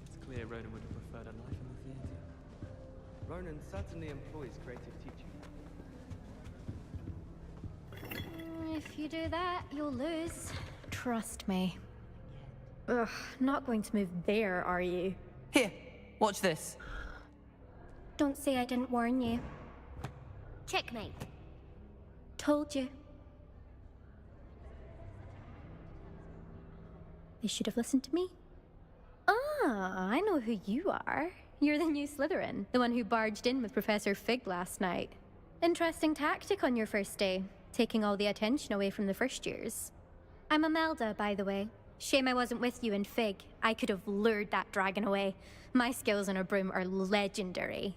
Speaker 12: It's clear Ronan would have preferred a life in the theatre. Ronan certainly employs creative teaching.
Speaker 14: If you do that, you'll lose. Trust me. Ugh, not going to move there, are you?
Speaker 15: Here, watch this.
Speaker 14: Don't say I didn't warn you.
Speaker 16: Checkmate.
Speaker 14: Told you. They should have listened to me. Ah, I know who you are. You're the new Slytherin, the one who barged in with Professor Fig last night. Interesting tactic on your first day, taking all the attention away from the first years. I'm Imelda, by the way. Shame I wasn't with you in Fig. I could have lured that dragon away. My skills on a broom are legendary.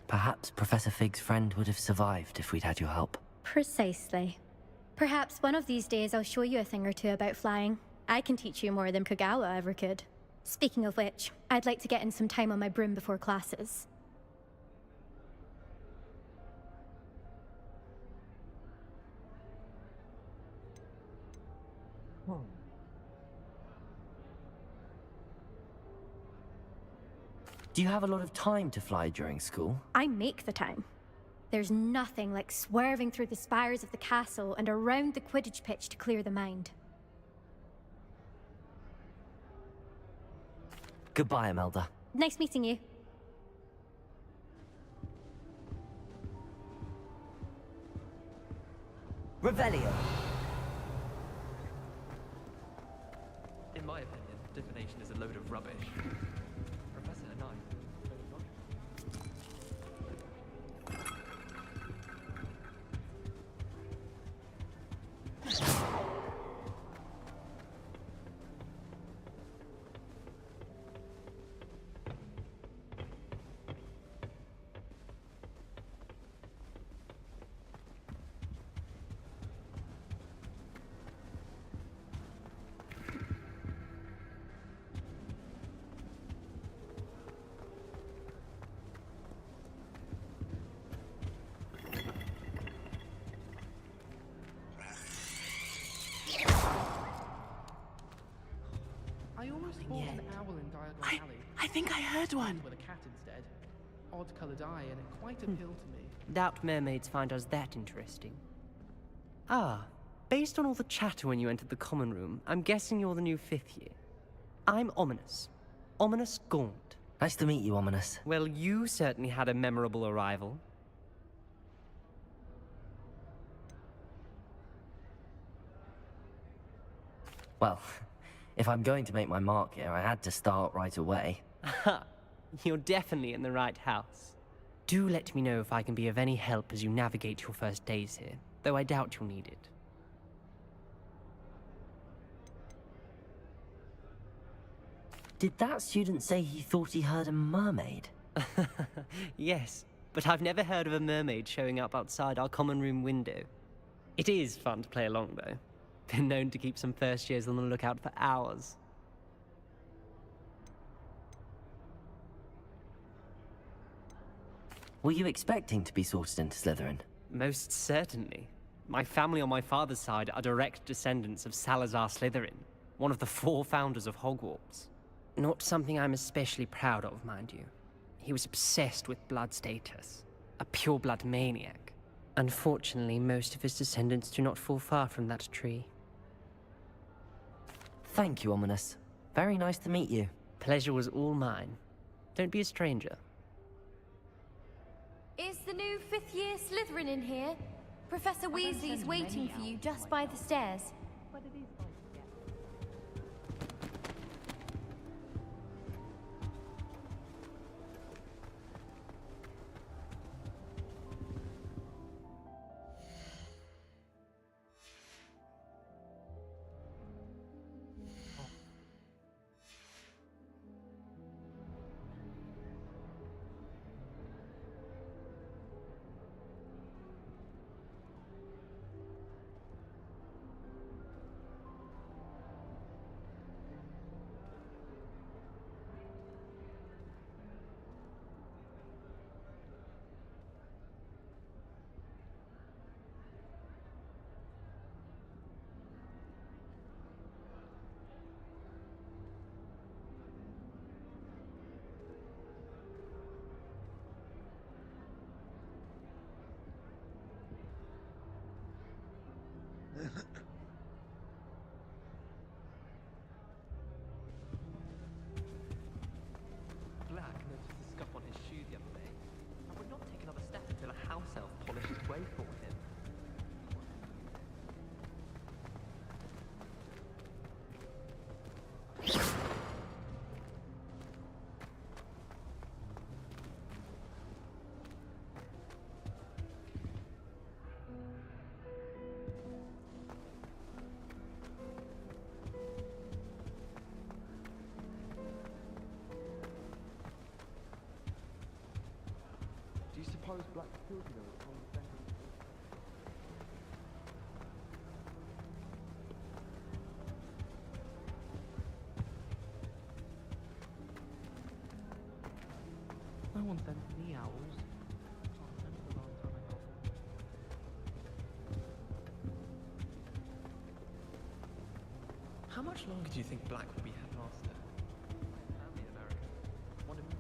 Speaker 2: Perhaps Professor Fig's friend would have survived if we'd had your help.
Speaker 14: Precisely. Perhaps one of these days I'll show you a thing or two about flying. I can teach you more than Kagawa ever could. Speaking of which, I'd like to get in some time on my broom before classes.
Speaker 2: Do you have a lot of time to fly during school?
Speaker 14: I make the time. There's nothing like swerving through the spires of the castle and around the Quidditch pitch to clear the mind.
Speaker 2: Goodbye, Imelda.
Speaker 14: Nice meeting you.
Speaker 2: Revelio.
Speaker 12: In my opinion, divination is a load of rubbish. Professor and I. I almost bought an owl in Diagon Alley.
Speaker 15: I think I heard one.
Speaker 12: With a cat instead. Odd-coloured eye, and it quite appealed to me.
Speaker 15: Doubt mermaids find us that interesting. Ah, based on all the chatter when you entered the common room, I'm guessing you're the new 5th year. I'm Ominous. Ominous Gaunt.
Speaker 2: Nice to meet you, Ominous.
Speaker 15: Well, you certainly had a memorable arrival.
Speaker 2: Well, if I'm going to make my mark here, I had to start right away.
Speaker 15: Ha! You're definitely in the right house. Do let me know if I can be of any help as you navigate your first days here, though I doubt you'll need it.
Speaker 2: Did that student say he thought he heard a mermaid?
Speaker 15: Yes, but I've never heard of a mermaid showing up outside our common room window. It is fun to play along, though. Been known to keep some first years on the lookout for hours.
Speaker 2: Were you expecting to be sorted into Slytherin?
Speaker 15: Most certainly. My family on my father's side are direct descendants of Salazar Slytherin, one of the 4 founders of Hogwarts. Not something I'm especially proud of, mind you. He was obsessed with blood status, a pure-blood maniac. Unfortunately, most of his descendants do not fall far from that tree.
Speaker 2: Thank you, Ominous. Very nice to meet you.
Speaker 15: Pleasure was all mine. Don't be a stranger.
Speaker 16: Is the new 5th year Slytherin in here? Professor Weasley's waiting for you just by the stairs.
Speaker 12: Black noticed the scuff on his shoe the other day, and would not take another step until a house elf polished his way for him. Do you suppose Black killed you though? No one sent me owls. How much longer do you think Black will be headmaster? Family in America. One of them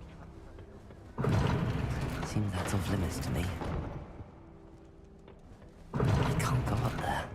Speaker 2: Seems that's off limits to me. I can't go up there.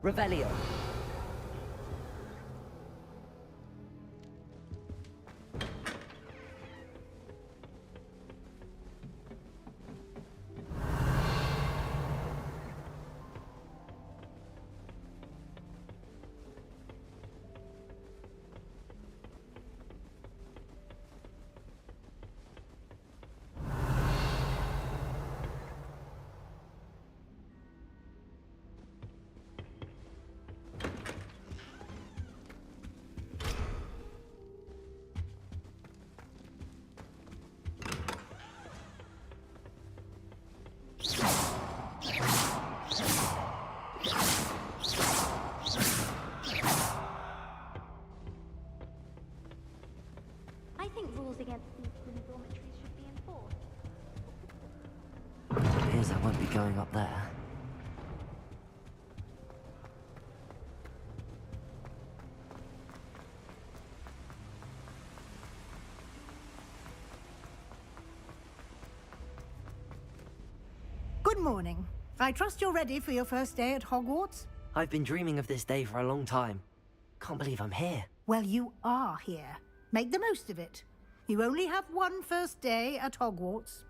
Speaker 2: Revelio.
Speaker 16: I think rules against thieves in dormitories should be enforced.
Speaker 2: Appears I won't be going up there.
Speaker 10: Good morning. I trust you're ready for your first day at Hogwarts?
Speaker 2: I've been dreaming of this day for a long time. Can't believe I'm here.
Speaker 10: Well, you are here. Make the most of it. You only have one first day at Hogwarts.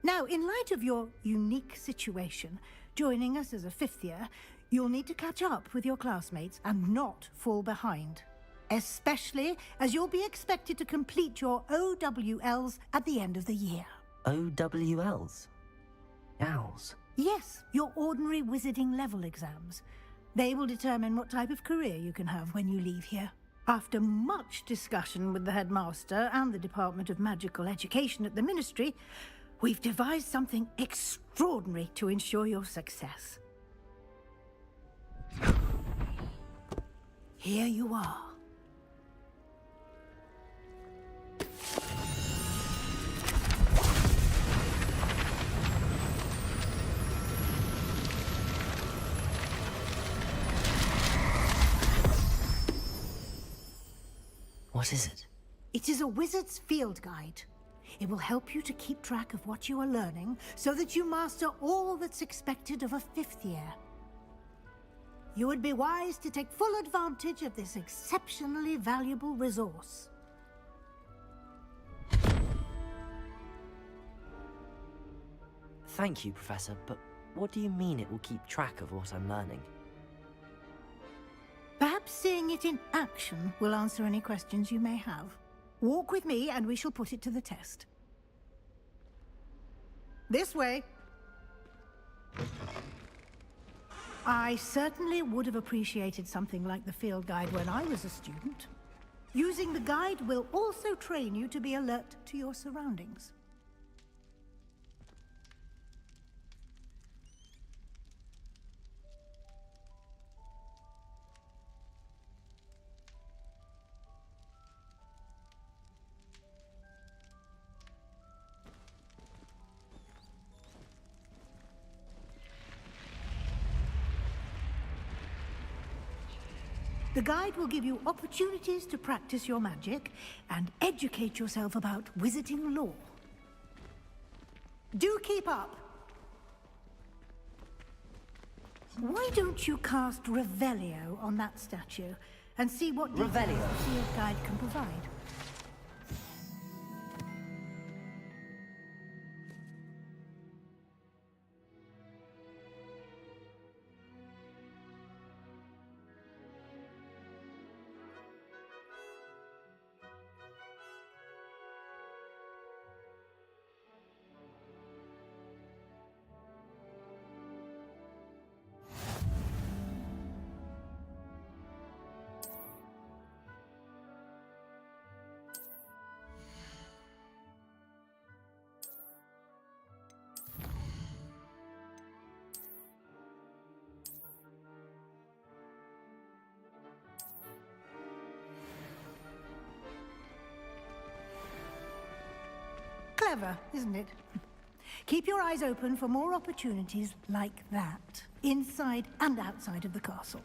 Speaker 10: Now, in light of your unique situation, joining us as a 5th year, you'll need to catch up with your classmates and not fall behind. Especially as you'll be expected to complete your OWLs at the end of the year.
Speaker 2: OWLs? Owls?
Speaker 10: Yes, your ordinary wizarding level exams. They will determine what type of career you can have when you leave here. After much discussion with the headmaster and the Department of Magical Education at the Ministry, we've devised something extraordinary to ensure your success. Here you are.
Speaker 2: What is it?
Speaker 10: It is a wizard's field guide. It will help you to keep track of what you are learning so that you master all that's expected of a 5th year. You would be wise to take full advantage of this exceptionally valuable resource.
Speaker 2: Thank you, Professor, but what do you mean it will keep track of what I'm learning?
Speaker 10: Perhaps seeing it in action will answer any questions you may have. Walk with me and we shall put it to the test. This way. I certainly would have appreciated something like the field guide when I was a student. Using the guide will also train you to be alert to your surroundings. The guide will give you opportunities to practice your magic and educate yourself about wizarding lore. Do keep up! Why don't you cast Revelio on that statue and see what details the field guide can provide? Clever, isn't it? Keep your eyes open for more opportunities like that, inside and outside of the castle.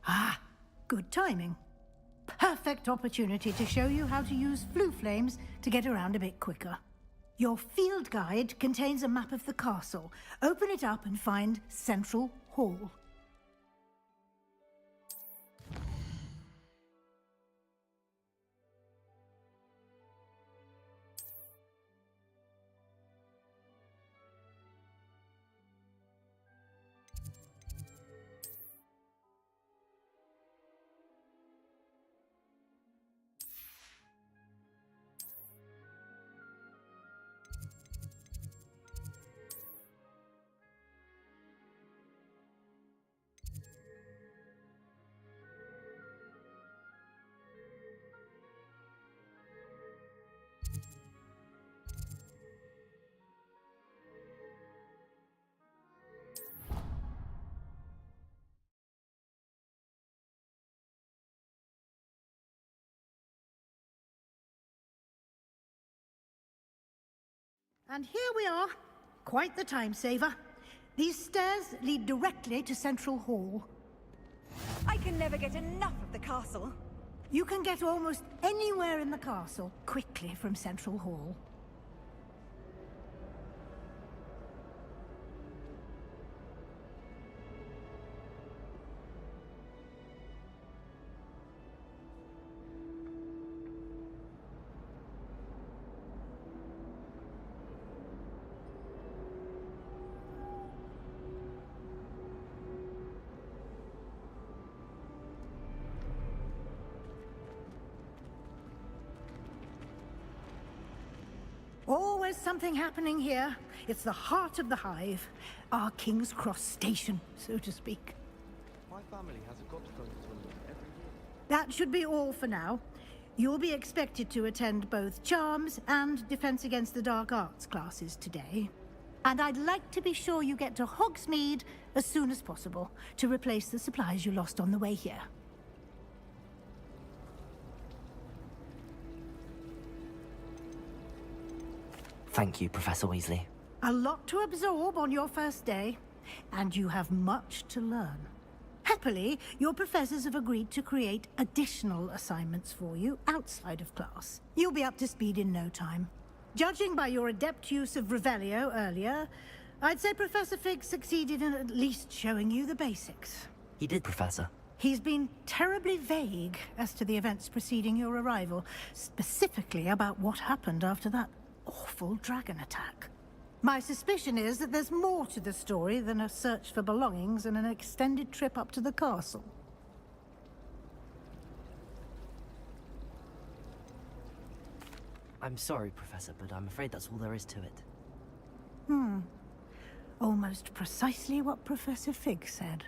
Speaker 10: Ah, good timing. Perfect opportunity to show you how to use flue flames to get around a bit quicker. Your field guide contains a map of the castle. Open it up and find Central Hall. And here we are. Quite the time saver. These stairs lead directly to Central Hall.
Speaker 17: I can never get enough of the castle.
Speaker 10: You can get almost anywhere in the castle quickly from Central Hall. Always something happening here. It's the heart of the hive. Our King's Cross station, so to speak.
Speaker 12: My family has a gobstones tournament every year.
Speaker 10: That should be all for now. You'll be expected to attend both Charms and Defense Against the Dark Arts classes today. And I'd like to be sure you get to Hogsmeade as soon as possible to replace the supplies you lost on the way here.
Speaker 2: Thank you, Professor Weasley.
Speaker 10: A lot to absorb on your first day, and you have much to learn. Happily, your professors have agreed to create additional assignments for you outside of class. You'll be up to speed in no time. Judging by your adept use of Revelio earlier, I'd say Professor Fig succeeded in at least showing you the basics.
Speaker 2: He did, Professor.
Speaker 10: He's been terribly vague as to the events preceding your arrival, specifically about what happened after that awful dragon attack. My suspicion is that there's more to the story than a search for belongings and an extended trip up to the castle.
Speaker 2: I'm sorry, Professor, but I'm afraid that's all there is to it.
Speaker 10: Almost precisely what Professor Fig said.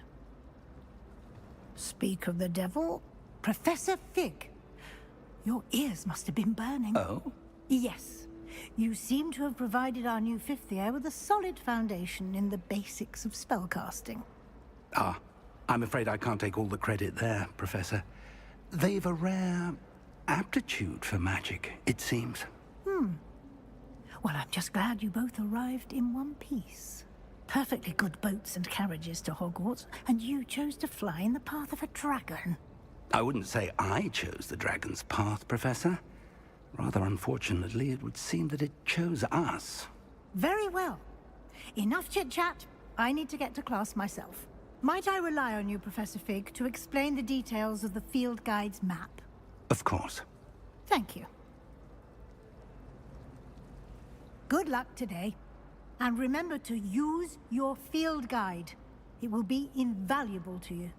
Speaker 10: Speak of the devil, Professor Fig. Your ears must have been burning.
Speaker 3: Oh?
Speaker 10: Yes. You seem to have provided our new fifth year with a solid foundation in the basics of spellcasting.
Speaker 3: Ah, I'm afraid I can't take all the credit there, Professor. They've a rare aptitude for magic, it seems.
Speaker 10: Well, I'm just glad you both arrived in one piece. Perfectly good boats and carriages to Hogwarts, and you chose to fly in the path of a dragon.
Speaker 3: I wouldn't say I chose the dragon's path, Professor. Rather unfortunately, it would seem that it chose us.
Speaker 10: Very well. Enough chit-chat. I need to get to class myself. Might I rely on you, Professor Fig, to explain the details of the field guide's map?
Speaker 3: Of course.
Speaker 10: Thank you. Good luck today. And remember to use your field guide. It will be invaluable to you.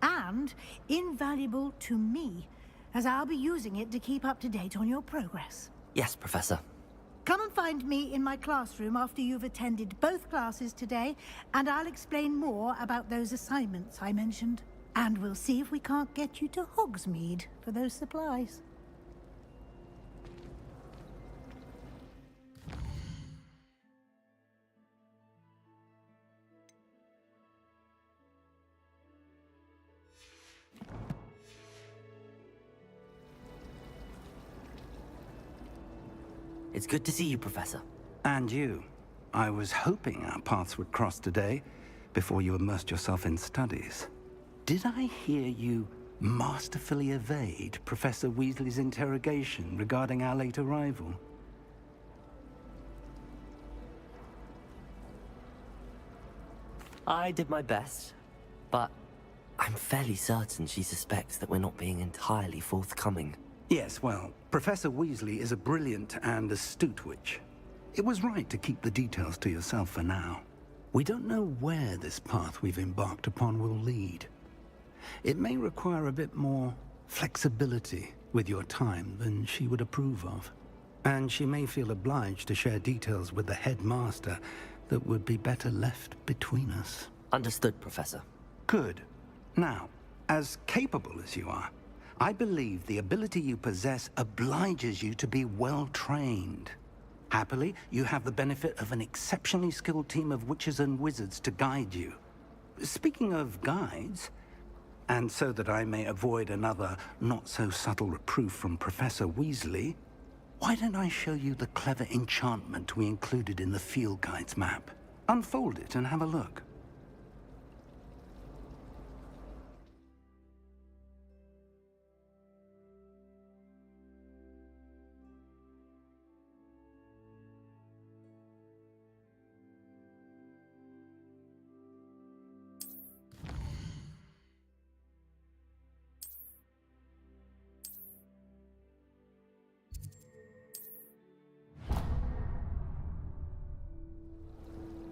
Speaker 10: And invaluable to me, as I'll be using it to keep up to date on your progress.
Speaker 2: Yes, Professor.
Speaker 10: Come and find me in my classroom after you've attended both classes today, and I'll explain more about those assignments I mentioned. And we'll see if we can't get you to Hogsmeade for those supplies.
Speaker 2: It's good to see you, Professor.
Speaker 3: And you. I was hoping our paths would cross today, before you immersed yourself in studies. Did I hear you masterfully evade Professor Weasley's interrogation regarding our late arrival?
Speaker 2: I did my best, but I'm fairly certain she suspects that we're not being entirely forthcoming.
Speaker 3: Yes, well, Professor Weasley is a brilliant and astute witch. It was right to keep the details to yourself for now. We don't know where this path we've embarked upon will lead. It may require a bit more flexibility with your time than she would approve of. And she may feel obliged to share details with the headmaster that would be better left between us.
Speaker 2: Understood, Professor.
Speaker 3: Good. Now, as capable as you are, I believe the ability you possess obliges you to be well-trained. Happily, you have the benefit of an exceptionally skilled team of witches and wizards to guide you. Speaking of guides, and so that I may avoid another not-so-subtle reproof from Professor Weasley, why don't I show you the clever enchantment we included in the field guide's map? Unfold it and have a look.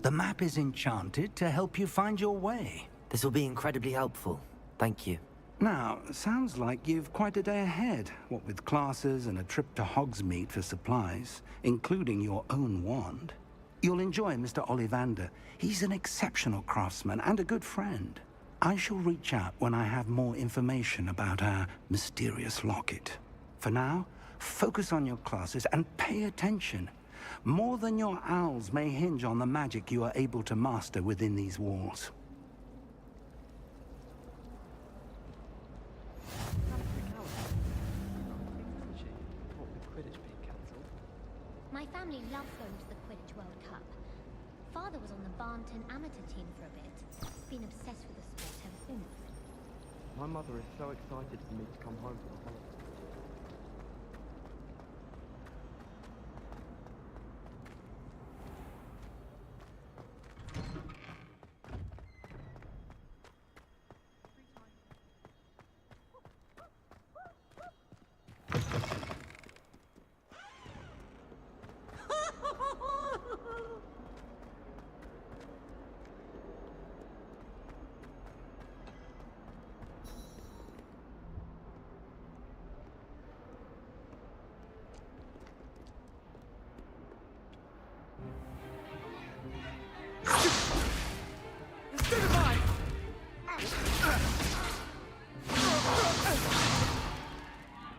Speaker 3: The map is enchanted to help you find your way.
Speaker 2: This will be incredibly helpful. Thank you.
Speaker 3: Now, sounds like you've quite a day ahead, what with classes and a trip to Hogsmeade for supplies, including your own wand. You'll enjoy Mr. Ollivander. He's an exceptional craftsman and a good friend. I shall reach out when I have more information about our mysterious locket. For now, focus on your classes and pay attention. More than your owls may hinge on the magic you are able to master within these walls.
Speaker 16: My family loves going to the Quidditch World Cup. Father was on the Barnton amateur team for a bit. Been obsessed with the sport ever since.
Speaker 12: My mother is so excited for me to come home for the holidays.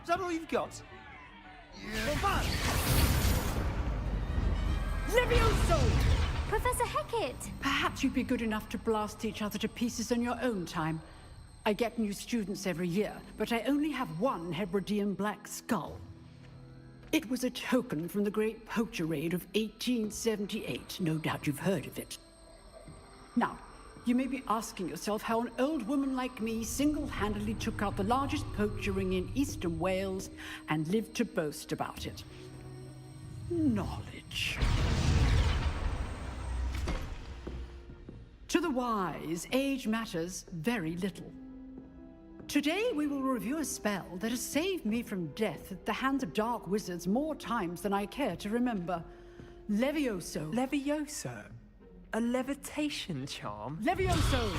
Speaker 18: Is that all you've got? Yeah.
Speaker 19: Levioso!
Speaker 16: Professor Hecat!
Speaker 19: Perhaps you'd be good enough to blast each other to pieces on your own time. I get new students every year, but I only have one Hebridean black skull. It was a token from the Great Poacher Raid of 1878. No doubt you've heard of it. Now, you may be asking yourself how an old woman like me single-handedly took out the largest poacher ring in eastern Wales and lived to boast about it. Knowledge. To the wise, age matters very little. Today we will review a spell that has saved me from death at the hands of dark wizards more times than I care to remember. Levioso.
Speaker 15: Levioso? A levitation charm?
Speaker 19: Levioso!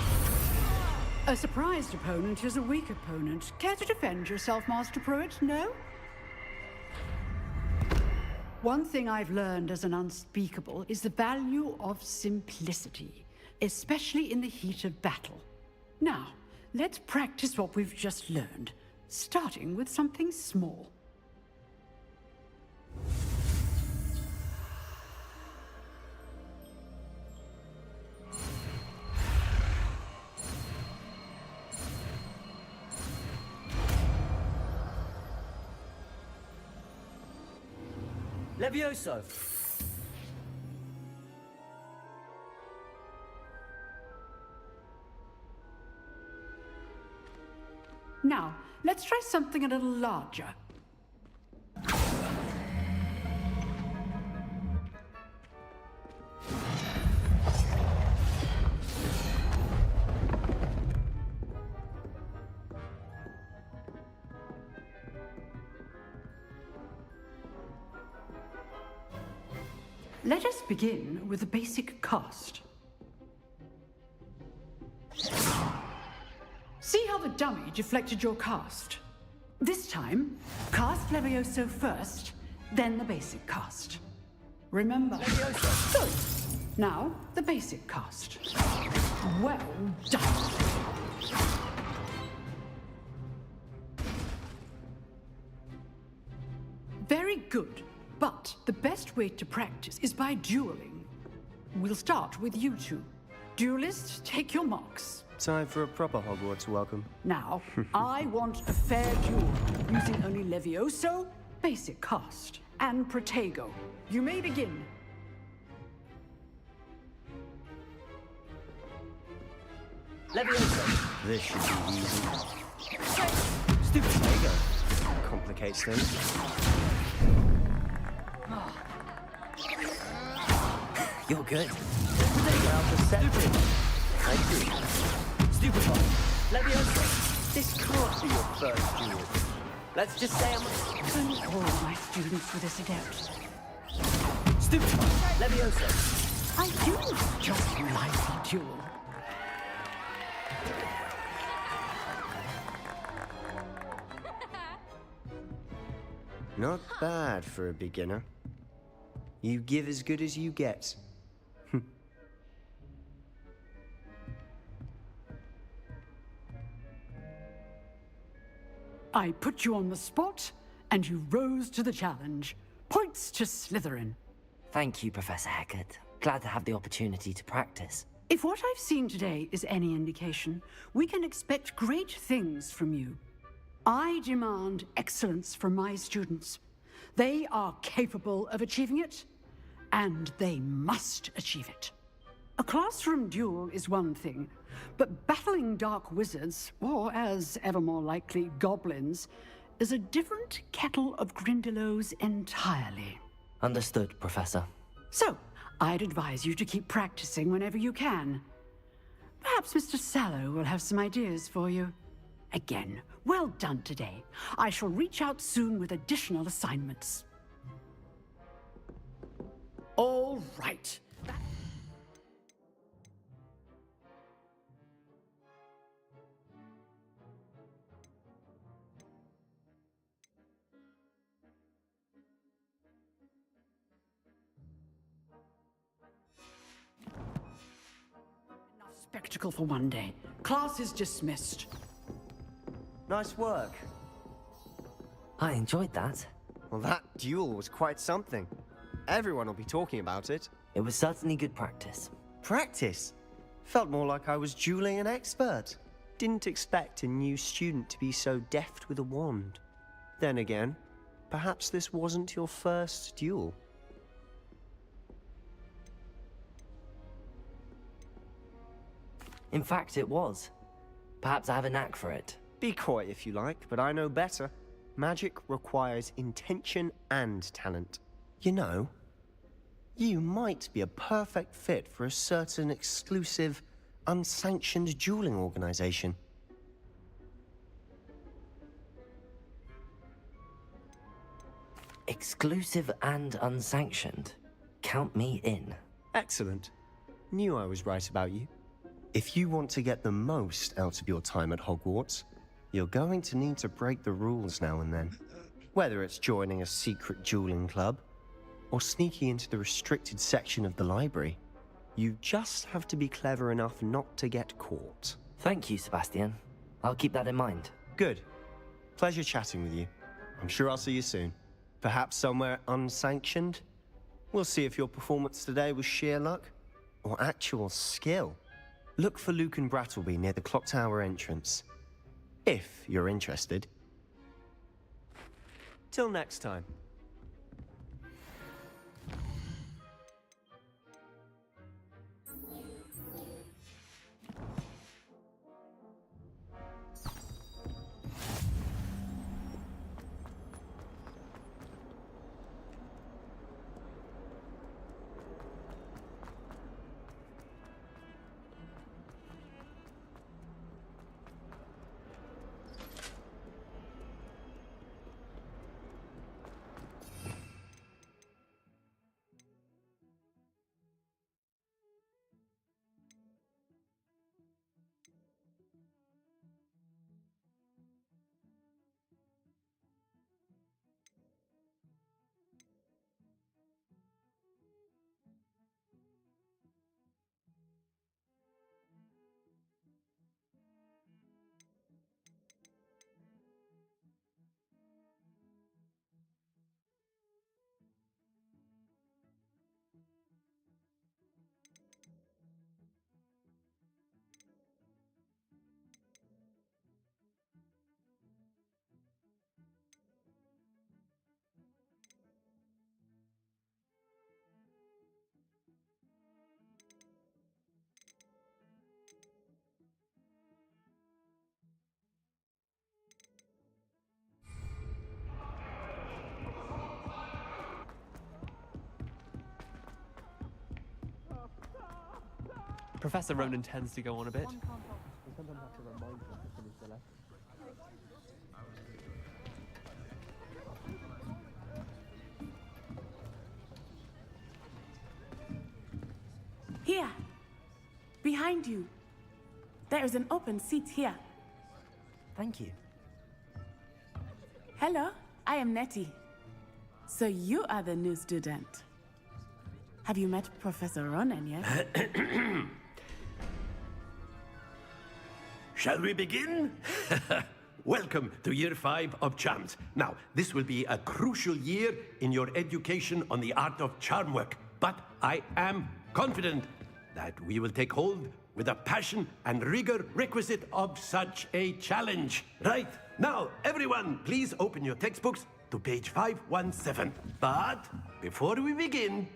Speaker 19: A surprised opponent is a weak opponent. Care to defend yourself, Master Pruitt? No? One thing I've learned as an unspeakable is the value of simplicity, especially in the heat of battle. Now, let's practice what we've just learned, starting with something small.
Speaker 18: Levioso!
Speaker 19: Now, let's try something a little larger. Let us begin with a basic cast. See how the dummy deflected your cast? This time, cast Levioso first, then the basic cast. Remember. Levioso. Good. Now, the basic cast. Well done. Very good. But the best way to practice is by dueling. We'll start with you two. Duelists, take your marks.
Speaker 13: Time for a proper Hogwarts welcome.
Speaker 19: Now, I want a fair duel, using only Levioso, basic cast, and Protego. You may begin.
Speaker 13: Levioso. This should be easy. Stupid Protego. Complicates things. You're good. Well, perception. Thank you. Stupefy. Levioso. This can't be your first duel. Let's just say I'm...
Speaker 19: Don't all my students with this adept.
Speaker 13: Stupefy. Levioso.
Speaker 19: I do just like a duel.
Speaker 13: Not bad for a beginner. You give as good as you get.
Speaker 19: I put you on the spot, and you rose to the challenge. Points to Slytherin.
Speaker 2: Thank you, Professor Hecat. Glad to have the opportunity to practice.
Speaker 19: If what I've seen today is any indication, we can expect great things from you. I demand excellence from my students. They are capable of achieving it, and they must achieve it. A classroom duel is one thing, but battling dark wizards, or as ever more likely, goblins, is a different kettle of Grindylows entirely.
Speaker 2: Understood, Professor.
Speaker 19: So, I'd advise you to keep practicing whenever you can. Perhaps Mr. Sallow will have some ideas for you. Again, well done today. I shall reach out soon with additional assignments. All right. Enough spectacle for one day. Class is dismissed.
Speaker 13: Nice work.
Speaker 2: I enjoyed that.
Speaker 13: Well, that duel was quite something. Everyone will be talking about it.
Speaker 2: It was certainly good practice.
Speaker 13: Practice? Felt more like I was dueling an expert. Didn't expect a new student to be so deft with a wand. Then again, perhaps this wasn't your first duel.
Speaker 2: In fact, it was. Perhaps I have a knack for it.
Speaker 13: Be coy if you like, but I know better. Magic requires intention and talent. You know, you might be a perfect fit for a certain exclusive, unsanctioned dueling organization.
Speaker 2: Exclusive and unsanctioned. Count me in.
Speaker 13: Excellent. Knew I was right about you. If you want to get the most out of your time at Hogwarts, you're going to need to break the rules now and then. Whether it's joining a secret dueling club, or sneaking into the restricted section of the library, you just have to be clever enough not to get caught.
Speaker 2: Thank you, Sebastian. I'll keep that in mind.
Speaker 13: Good. Pleasure chatting with you. I'm sure I'll see you soon. Perhaps somewhere unsanctioned? We'll see if your performance today was sheer luck, or actual skill. Look for Luke and Brattleby near the clock tower entrance. If you're interested. Till next time.
Speaker 12: Professor Ronan tends to go on a bit.
Speaker 20: Here, behind you. There is an open seat here.
Speaker 2: Thank you.
Speaker 20: Hello, I am Nettie. So you are the new student. Have you met Professor Ronan yet?
Speaker 7: Shall we begin? Welcome to Year 5 of Charms. Now, this will be a crucial year in your education on the art of charm work, but I am confident that we will take hold with the passion and rigor requisite of such a challenge. Right, now, everyone, please open your textbooks to page 517. But before we begin,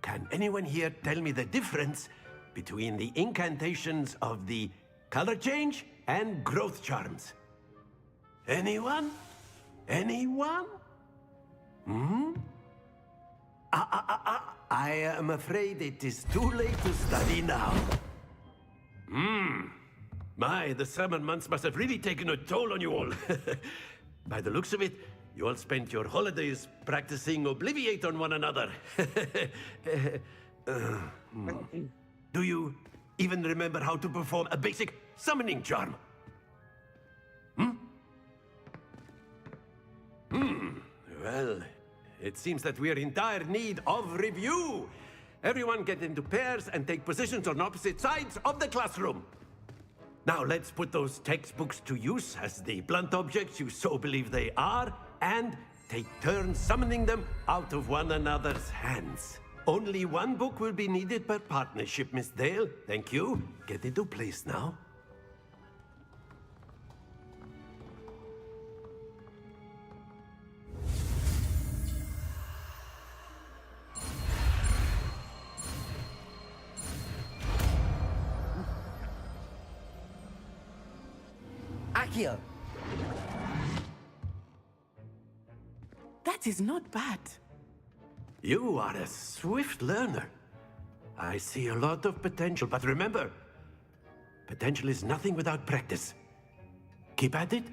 Speaker 7: can anyone here tell me the difference between the incantations of the color change and growth charms? Anyone? Anyone? I am afraid it is too late to study now. My, the summer months must have really taken a toll on you all. By the looks of it, you all spent your holidays practicing Obliviate on one another. Do you even remember how to perform a basic summoning charm? Well, it seems that we are in dire need of review. Everyone get into pairs and take positions on opposite sides of the classroom. Now let's put those textbooks to use as the blunt objects you so believe they are, and take turns summoning them out of one another's hands. Only one book will be needed per partnership, Miss Dale. Thank you. Get into place now.
Speaker 18: Accio!
Speaker 20: That is not bad.
Speaker 7: You are a swift learner. I see a lot of potential, but remember, potential is nothing without practice. Keep at it.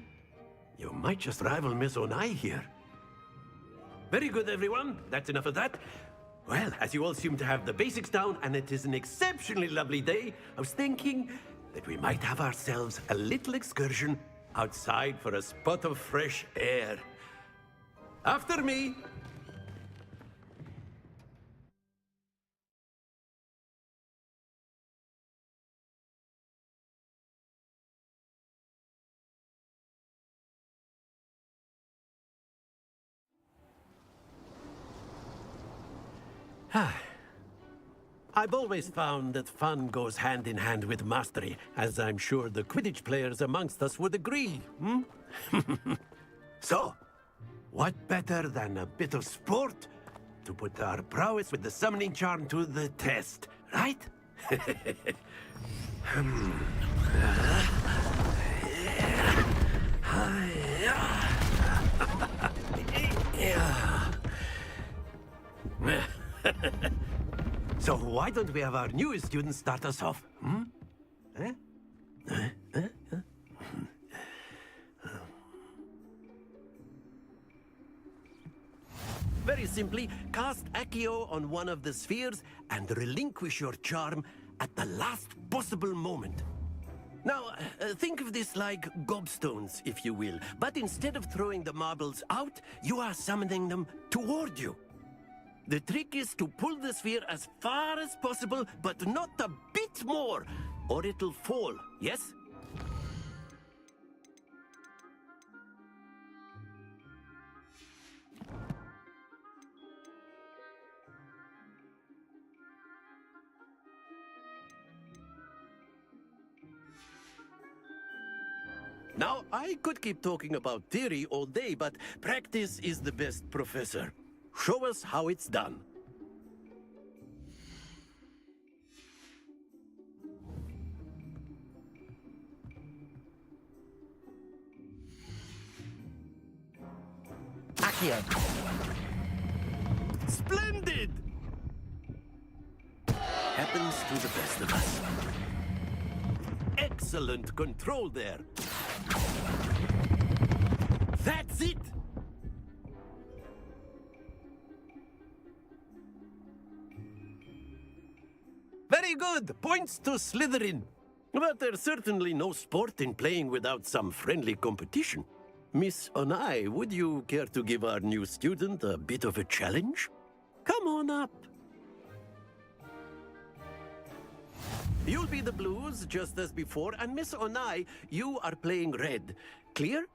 Speaker 7: You might just rival Miss Onai here. Very good, everyone. That's enough of that. Well, as you all seem to have the basics down, and it is an exceptionally lovely day, I was thinking that we might have ourselves a little excursion outside for a spot of fresh air. After me. I've always found that fun goes hand in hand with mastery, as I'm sure the Quidditch players amongst us would agree, So, what better than a bit of sport to put our prowess with the summoning charm to the test, right? So why don't we have our newest student start us off? Very simply, cast Accio on one of the spheres and relinquish your charm at the last possible moment. Now, think of this like gobstones, if you will, but instead of throwing the marbles out, you are summoning them toward you. The trick is to pull the sphere as far as possible, but not a bit more, or it'll fall, yes? Now, I could keep talking about theory all day, but practice is the best professor. Show us how it's done.
Speaker 18: Accio!
Speaker 7: Splendid! Happens to the best of us. Excellent control there. That's it! Very good! Points to Slytherin. But there's certainly no sport in playing without some friendly competition. Miss Onai, would you care to give our new student a bit of a challenge? Come on up. You'll be the blues, just as before, and Miss Onai, you are playing red. Clear?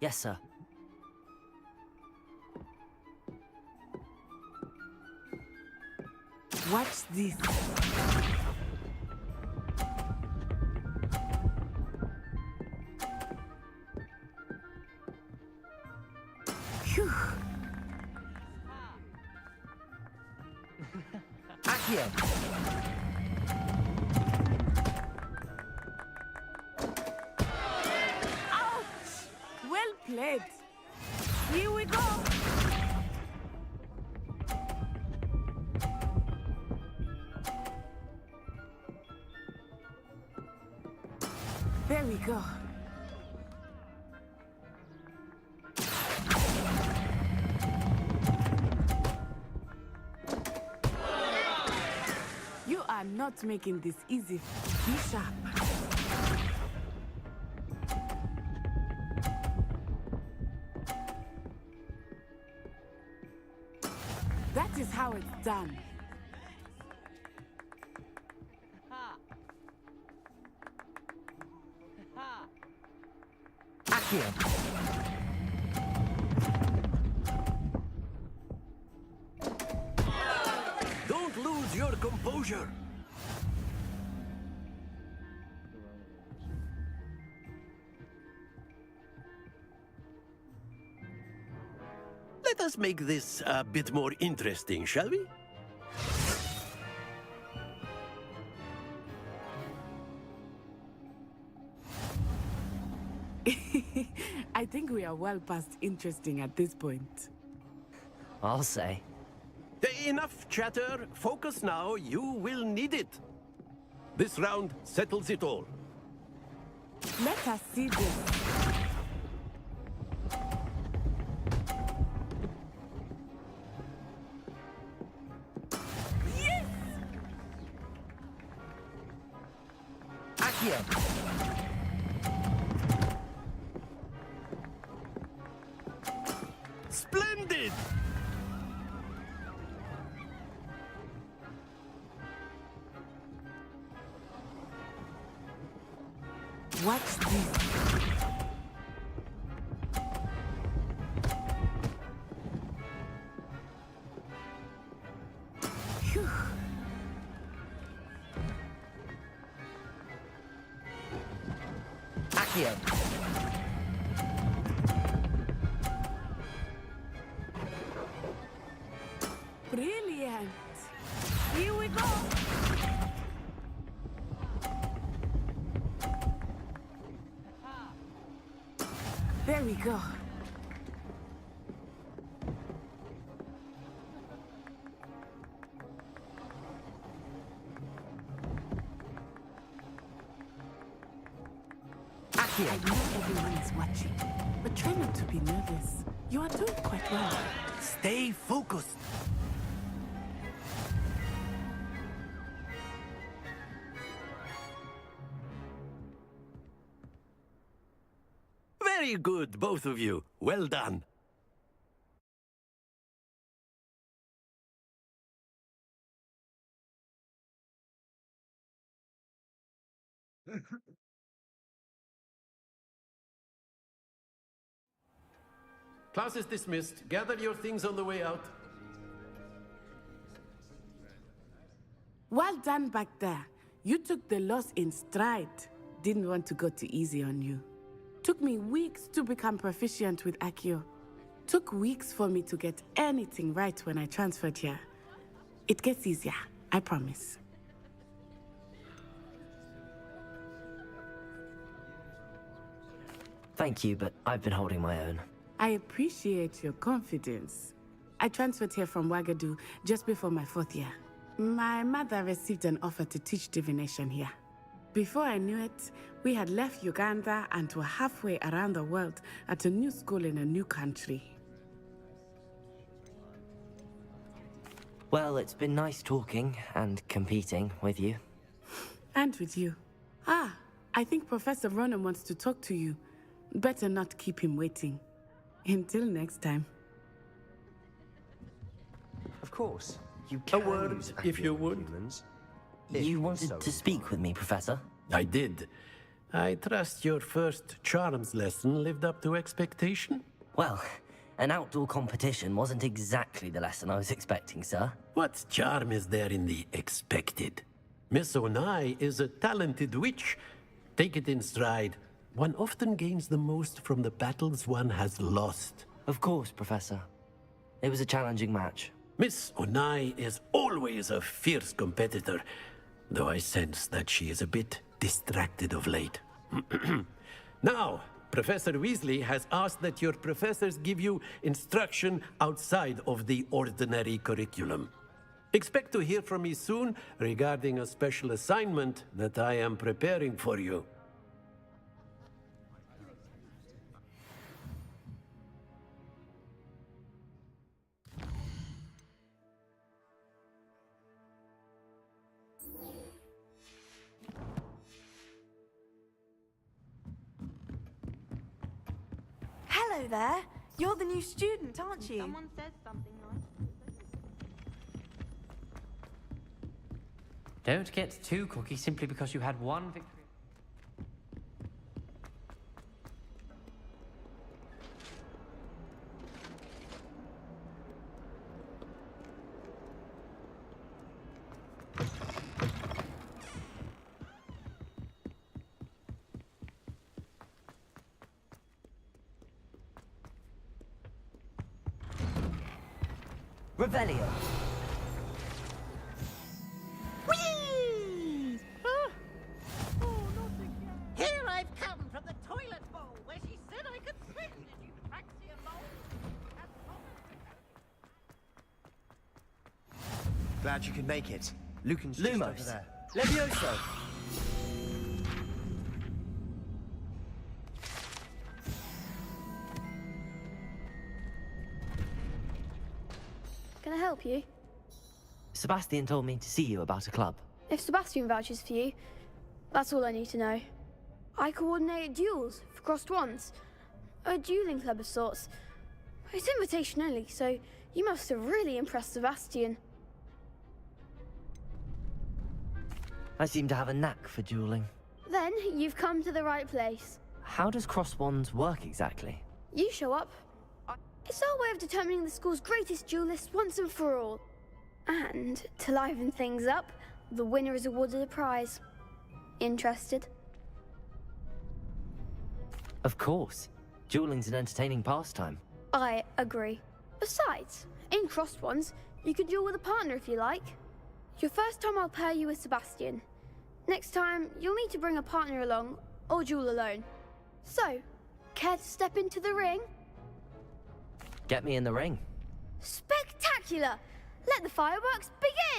Speaker 2: Yes, sir.
Speaker 20: Watch this. Phew.
Speaker 2: Accio!
Speaker 20: Ouch! Well played. Here we go. There we go. You are not making this easy. Be sharp. That is how it's done.
Speaker 2: Accio!
Speaker 7: Don't lose your composure. Let us make this a bit more interesting, shall we?
Speaker 20: I think we are well past interesting at this point.
Speaker 2: I'll say.
Speaker 7: Enough chatter. Focus now. You will need it. This round settles it all.
Speaker 20: Let us see this. Yes!
Speaker 2: Accio!
Speaker 7: Splendid!
Speaker 20: Watch this. Phew.
Speaker 2: Accio!
Speaker 20: Brilliant. Here we go. There we go. I know everyone is watching, but try not to be nervous. You are doing quite well.
Speaker 7: Stay focused. Very good, both of you. Well done. Class is dismissed. Gather your things on the way out.
Speaker 20: Well done back there. You took the loss in stride. Didn't want to go too easy on you. Took me weeks to become proficient with Accio. Took weeks for me to get anything right when I transferred here. It gets easier, I promise.
Speaker 2: Thank you, but I've been holding my own.
Speaker 20: I appreciate your confidence. I transferred here from Wagadu just before my 4th year. My mother received an offer to teach divination here. Before I knew it, we had left Uganda and were halfway around the world at a new school in a new country.
Speaker 2: Well, it's been nice talking and competing with you.
Speaker 20: And with you. Ah, I think Professor Ronan wants to talk to you. Better not keep him waiting. Until next time.
Speaker 13: Of course, you can
Speaker 7: word,
Speaker 13: use
Speaker 7: if you
Speaker 13: acting
Speaker 7: would.
Speaker 13: humans.
Speaker 2: You wanted to speak with me, Professor?
Speaker 7: I did. I trust your first charms lesson lived up to expectation?
Speaker 2: Well, an outdoor competition wasn't exactly the lesson I was expecting, sir.
Speaker 7: What charm is there in the expected? Miss Onai is a talented witch. Take it in stride. One often gains the most from the battles one has lost.
Speaker 2: Of course, Professor. It was a challenging match.
Speaker 7: Miss Onai is always a fierce competitor, though I sense that she is a bit distracted of late. Now, Professor Weasley has asked that your professors give you instruction outside of the ordinary curriculum. Expect to hear from me soon regarding a special assignment that I am preparing for you.
Speaker 17: Hello there. You're the new student, aren't you?
Speaker 16: Someone says something nice.
Speaker 15: Don't get too cocky simply because you had one victory.
Speaker 2: Revelio.
Speaker 21: Whee! Here I've come from the toilet bowl where she said I could swim. Did you praxia bowl?
Speaker 13: Glad you could make it. Lucan's just over
Speaker 2: Lumos.
Speaker 13: there.
Speaker 2: Levioso.
Speaker 22: Can I help you?
Speaker 2: Sebastian told me to see you about a club.
Speaker 22: If Sebastian vouches for you, that's all I need to know. I coordinate duels for crossed wands. A dueling club of sorts. It's invitation only, so you must have really impressed Sebastian.
Speaker 2: I seem to have a knack for dueling.
Speaker 22: Then you've come to the right place.
Speaker 2: How does cross wands work exactly?
Speaker 22: You show up. It's our way of determining the school's greatest duelist once and for all. And to liven things up, the winner is awarded a prize. Interested?
Speaker 2: Of course. Dueling's an entertaining pastime.
Speaker 22: I agree. Besides, in crossed ones, you can duel with a partner if you like. Your first time I'll pair you with Sebastian. Next time, you'll need to bring a partner along, or duel alone. So, care to step into the ring?
Speaker 2: Get me in the ring.
Speaker 22: Spectacular! Let the fireworks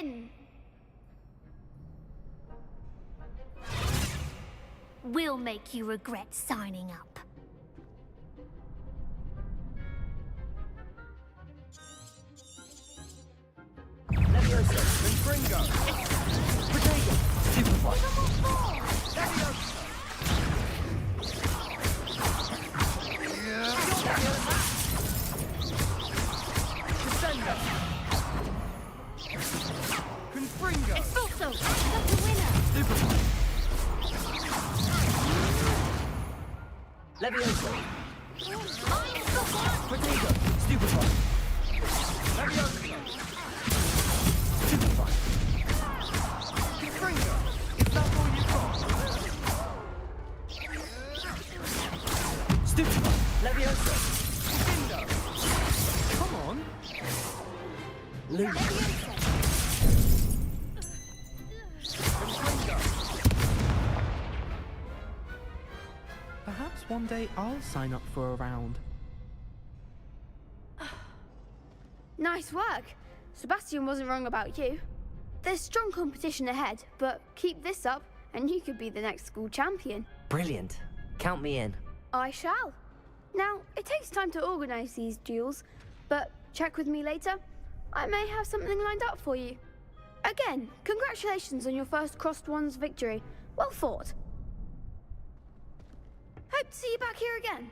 Speaker 22: begin!
Speaker 16: We'll make you regret signing up.
Speaker 3: Levioso, Confringo.
Speaker 2: Potato. Superfly.
Speaker 3: Levioso. Descendo. Confringo.
Speaker 16: Expulso! That's the winner!
Speaker 2: Superfly. Levioso.
Speaker 16: I'm the one!
Speaker 2: Potato. Stupefy.
Speaker 3: Levioso.
Speaker 2: Superfly.
Speaker 3: Confringo. Is that all you got?
Speaker 2: Stupefy. Levioso.
Speaker 3: Dindo.
Speaker 2: Come on. Lose.
Speaker 23: Perhaps one day I'll sign up for a round.
Speaker 22: Nice work. Sebastian wasn't wrong about you. There's strong competition ahead, but keep this up and you could be the next school champion.
Speaker 2: Brilliant. Count me in.
Speaker 22: I shall. Now, it takes time to organise these duels, but check with me later. I may have something lined up for you. Again, congratulations on your first crossed wands victory. Well fought. Hope to see you back here again.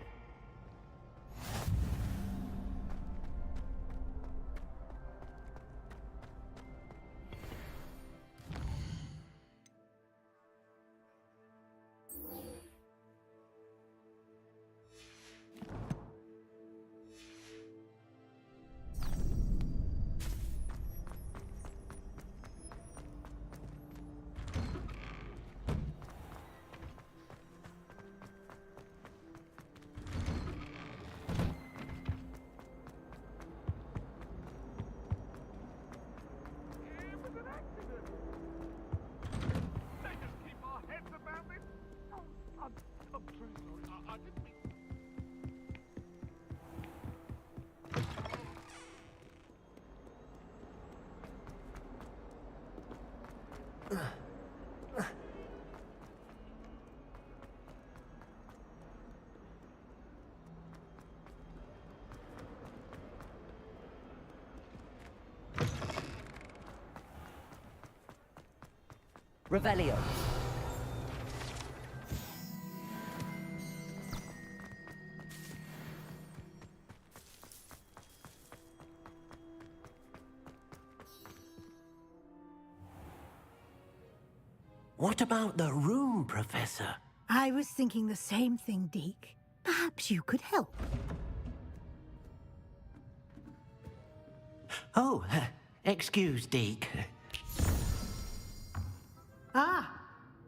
Speaker 2: Revelio.
Speaker 11: What about the room, Professor?
Speaker 10: I was thinking the same thing, Deke. Perhaps you could help.
Speaker 11: Oh, excuse, Deke.
Speaker 10: Ah,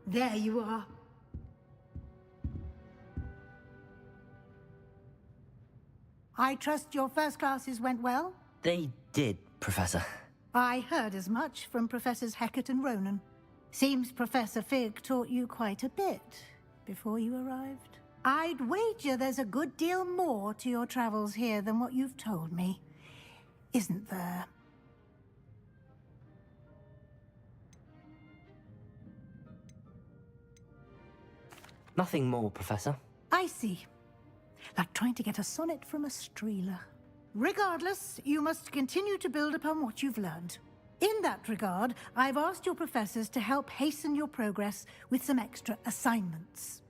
Speaker 10: there you are. I trust your first classes went well?
Speaker 2: They did, Professor.
Speaker 10: I heard as much from Professors Hecat and Ronan. Seems Professor Fig taught you quite a bit before you arrived. I'd wager there's a good deal more to your travels here than what you've told me. Isn't there?
Speaker 2: Nothing more, Professor.
Speaker 10: I see. Like trying to get a sonnet from a streeler. Regardless, you must continue to build upon what you've learned. In that regard, I've asked your professors to help hasten your progress with some extra assignments.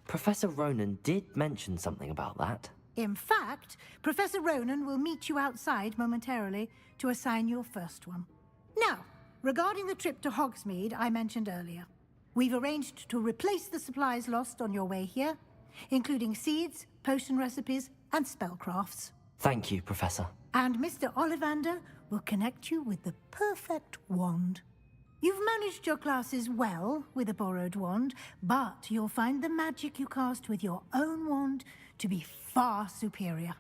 Speaker 2: Professor Ronan did mention something about that.
Speaker 10: In fact, Professor Ronan will meet you outside momentarily to assign your first one. Now, regarding the trip to Hogsmeade I mentioned earlier, we've arranged to replace the supplies lost on your way here, including seeds, potion recipes, and spellcrafts.
Speaker 2: Thank you, Professor.
Speaker 10: And Mr. Ollivander will connect you with the perfect wand. You've managed your classes well with a borrowed wand, but you'll find the magic you cast with your own wand to be far superior.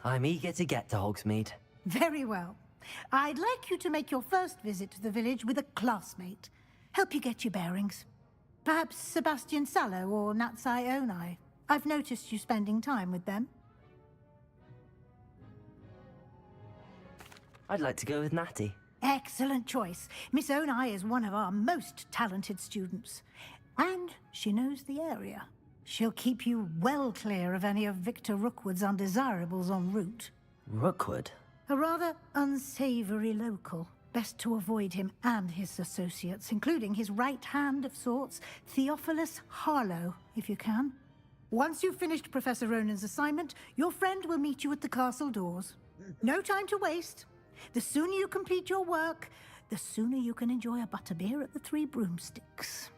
Speaker 2: I'm eager to get to Hogsmeade.
Speaker 10: Very well. I'd like you to make your first visit to the village with a classmate. Help you get your bearings. Perhaps Sebastian Sallow or Natsai Onai. I've noticed you spending time with them.
Speaker 2: I'd like to go with Natty.
Speaker 10: Excellent choice. Miss Onai is one of our most talented students. And she knows the area. She'll keep you well clear of any of Victor Rookwood's undesirables en route.
Speaker 2: Rookwood?
Speaker 10: A rather unsavory local. Best to avoid him and his associates, including his right hand of sorts, Theophilus Harlow, if you can. Once you've finished Professor Ronan's assignment, your friend will meet you at the castle doors. No time to waste. The sooner you complete your work, the sooner you can enjoy a butterbeer at the Three Broomsticks.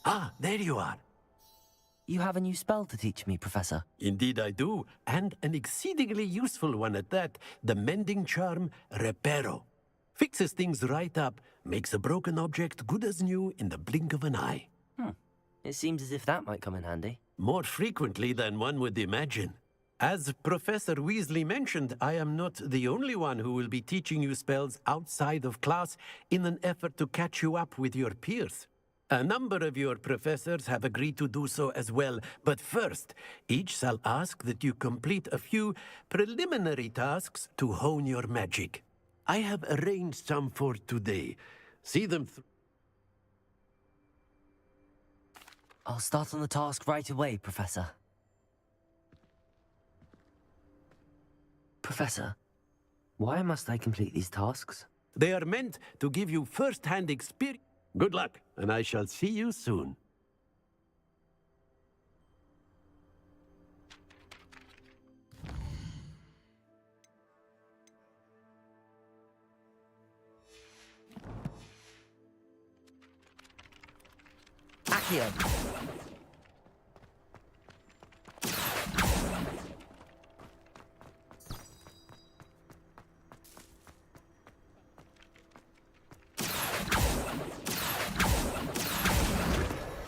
Speaker 11: Ah, there you are.
Speaker 2: You have a new spell to teach me, Professor.
Speaker 7: Indeed I do, and an exceedingly useful one at that. The mending charm, Reparo. Fixes things right up, makes a broken object good as new in the blink of an eye.
Speaker 2: It seems as if that might come in handy.
Speaker 7: More frequently than one would imagine. As Professor Weasley mentioned, I am not the only one who will be teaching you spells outside of class in an effort to catch you up with your peers. A number of your professors have agreed to do so as well, but first, each shall ask that you complete a few preliminary tasks to hone your magic. I have arranged some for today. See them through.
Speaker 2: I'll start on the task right away, Professor. Professor, why must I complete these tasks?
Speaker 7: They are meant to give you first-hand experience. Good luck, and I shall see you soon.
Speaker 2: Accio!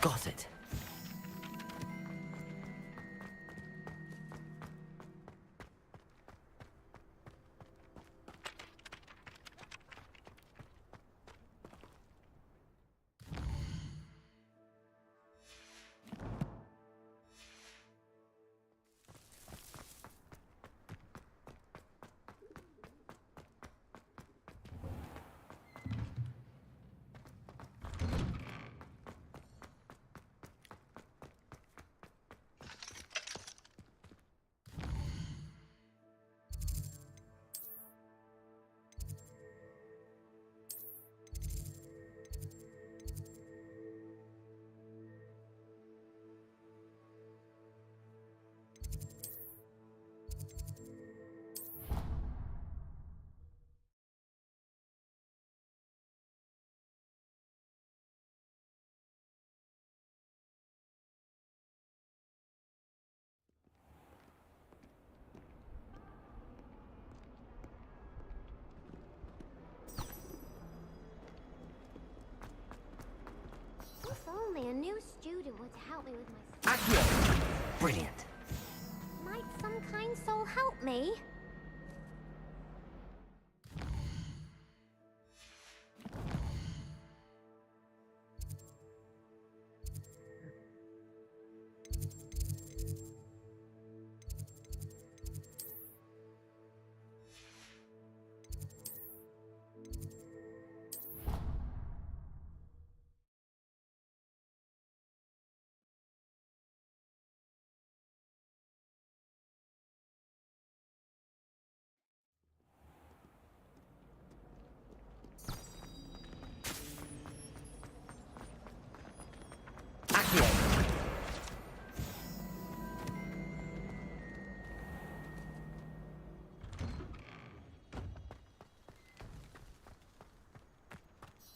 Speaker 2: Got it.
Speaker 16: If only a new student were to help me with my...
Speaker 2: Accio! Brilliant.
Speaker 16: Might some kind soul help me?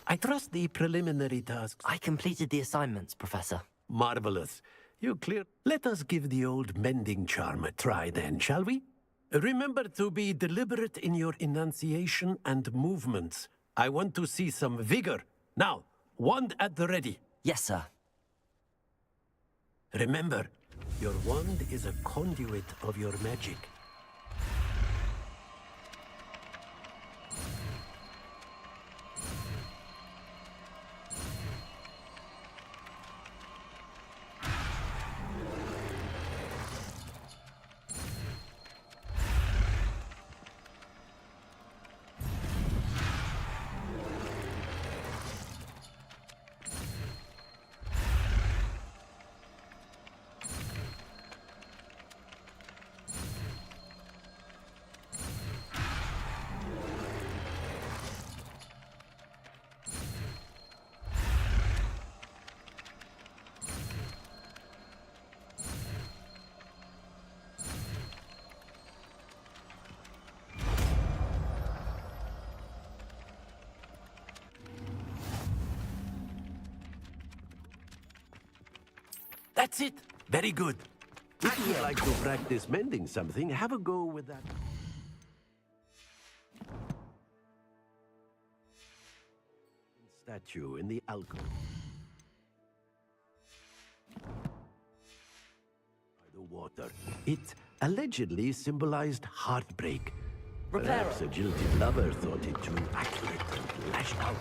Speaker 7: I trust the preliminary tasks.
Speaker 2: I completed the assignments, Professor.
Speaker 7: Marvelous. You clear. Let us give the old mending charm a try then, shall we? Remember to be deliberate in your enunciation and movements. I want to see some vigor. Now, wand at the ready.
Speaker 2: Yes, sir.
Speaker 7: Remember, your wand is a conduit of your magic. That's it! Very good. If you'd like to practice mending something, have a go with that statue in the alcove. By the water. It allegedly symbolized heartbreak. Perhaps a jilted lover thought it too accurate and lashed out.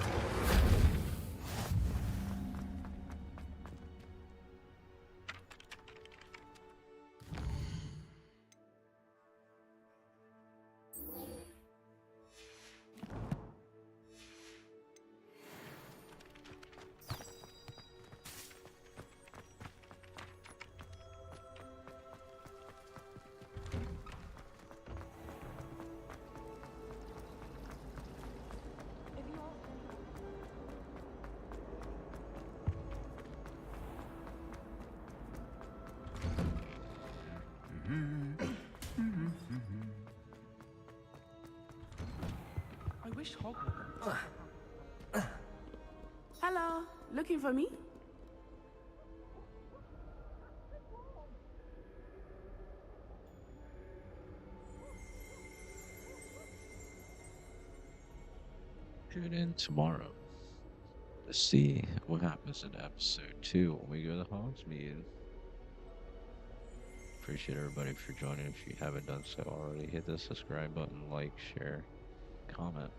Speaker 18: I wish Hogwarts.
Speaker 20: Hello, looking for me?
Speaker 1: Tune in tomorrow to see what happens in episode 2 when we go to Hogsmeade. Appreciate everybody for joining. If you haven't done so already, hit the subscribe button, like, share, comment.